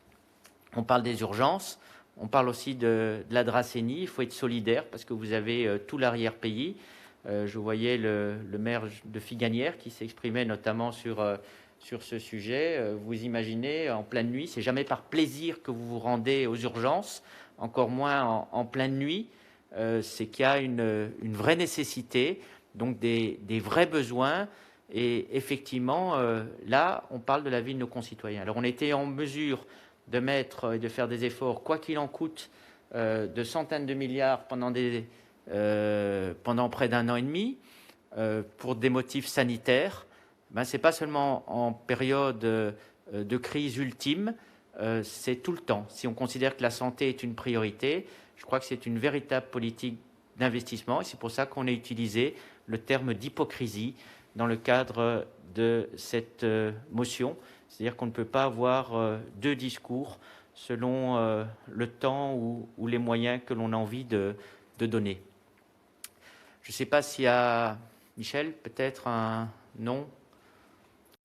On parle des urgences. On parle aussi de la Dracénie. Il faut être solidaire parce que vous avez tout l'arrière-pays. Je voyais le maire de Figanières qui s'exprimait notamment sur ce sujet. Vous imaginez, en pleine nuit, c'est jamais par plaisir que vous vous rendez aux urgences, encore moins en pleine nuit. C'est qu'il y a une vraie nécessité, donc des vrais besoins. Et effectivement, là, on parle de la vie de nos concitoyens. Alors, on était en mesure de mettre et de faire des efforts, quoi qu'il en coûte, de centaines de milliards pendant près d'un an et demi, pour des motifs sanitaires. Ce n'est pas seulement en période de crise ultime, c'est tout le temps. Si on considère que la santé est une priorité, je crois que c'est une véritable politique d'investissement, et c'est pour ça qu'on a utilisé le terme d'hypocrisie dans le cadre de cette motion. C'est-à-dire qu'on ne peut pas avoir deux discours selon le temps ou les moyens que l'on a envie de donner. Je ne sais pas s'il y a, Michel, peut-être un nom,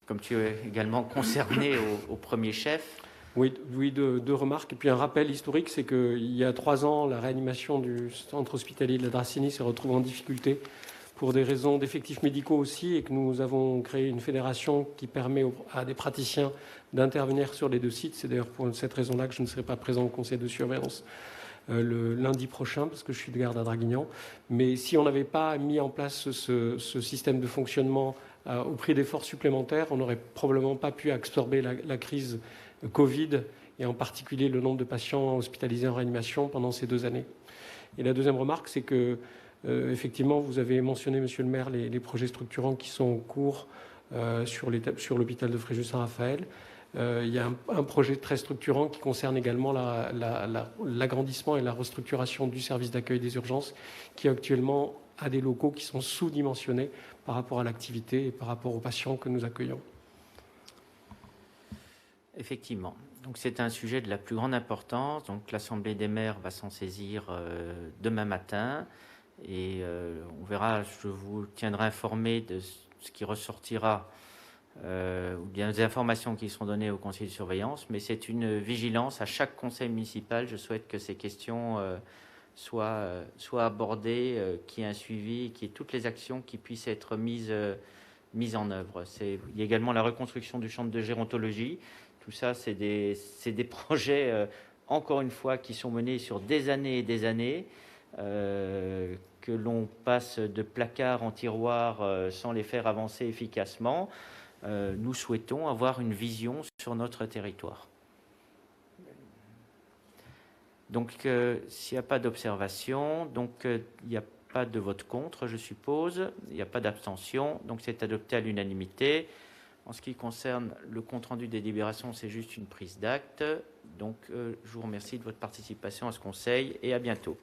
comme tu es également concerné au premier chef. Oui, deux remarques. Et puis un rappel historique, c'est qu'il y a 3 ans, la réanimation du centre hospitalier de la Dracénie s'est retrouvée en difficulté pour des raisons d'effectifs médicaux aussi, et que nous avons créé une fédération qui permet à des praticiens d'intervenir sur les 2 sites. C'est d'ailleurs pour cette raison-là que je ne serai pas présent au conseil de surveillance le lundi prochain, parce que je suis de garde à Draguignan. Mais si on n'avait pas mis en place ce système de fonctionnement au prix d'efforts supplémentaires, on n'aurait probablement pas pu absorber la crise Covid, et en particulier le nombre de patients hospitalisés en réanimation pendant ces 2 années. Et la deuxième remarque, c'est que effectivement, vous avez mentionné, Monsieur le maire, les projets structurants qui sont en cours sur l'hôpital de Fréjus-Saint-Raphaël. Il y a un projet très structurant qui concerne également l'agrandissement et la restructuration du service d'accueil des urgences, qui actuellement a des locaux qui sont sous-dimensionnés par rapport à l'activité et par rapport aux patients que nous accueillons. Effectivement. Donc c'est un sujet de la plus grande importance. Donc l'Assemblée des maires va s'en saisir demain matin. Et on verra, je vous tiendrai informé de ce qui ressortira, ou bien des informations qui seront données au conseil de surveillance, mais c'est une vigilance à chaque conseil municipal. Je souhaite que ces questions soient abordées, qu'il y ait un suivi, qu'il y ait toutes les actions qui puissent être mises en œuvre. Il y a également la reconstruction du centre de gérontologie. Tout ça, c'est des projets, encore une fois, qui sont menés sur des années et des années, que l'on passe de placard en tiroir sans les faire avancer efficacement. Nous souhaitons avoir une vision sur notre territoire. Donc, s'il n'y a pas d'observation, donc il n'y a pas de vote contre, je suppose, il n'y a pas d'abstention, donc c'est adopté à l'unanimité. En ce qui concerne le compte-rendu des délibérations, c'est juste une prise d'acte. Donc, je vous remercie de votre participation à ce conseil et à bientôt.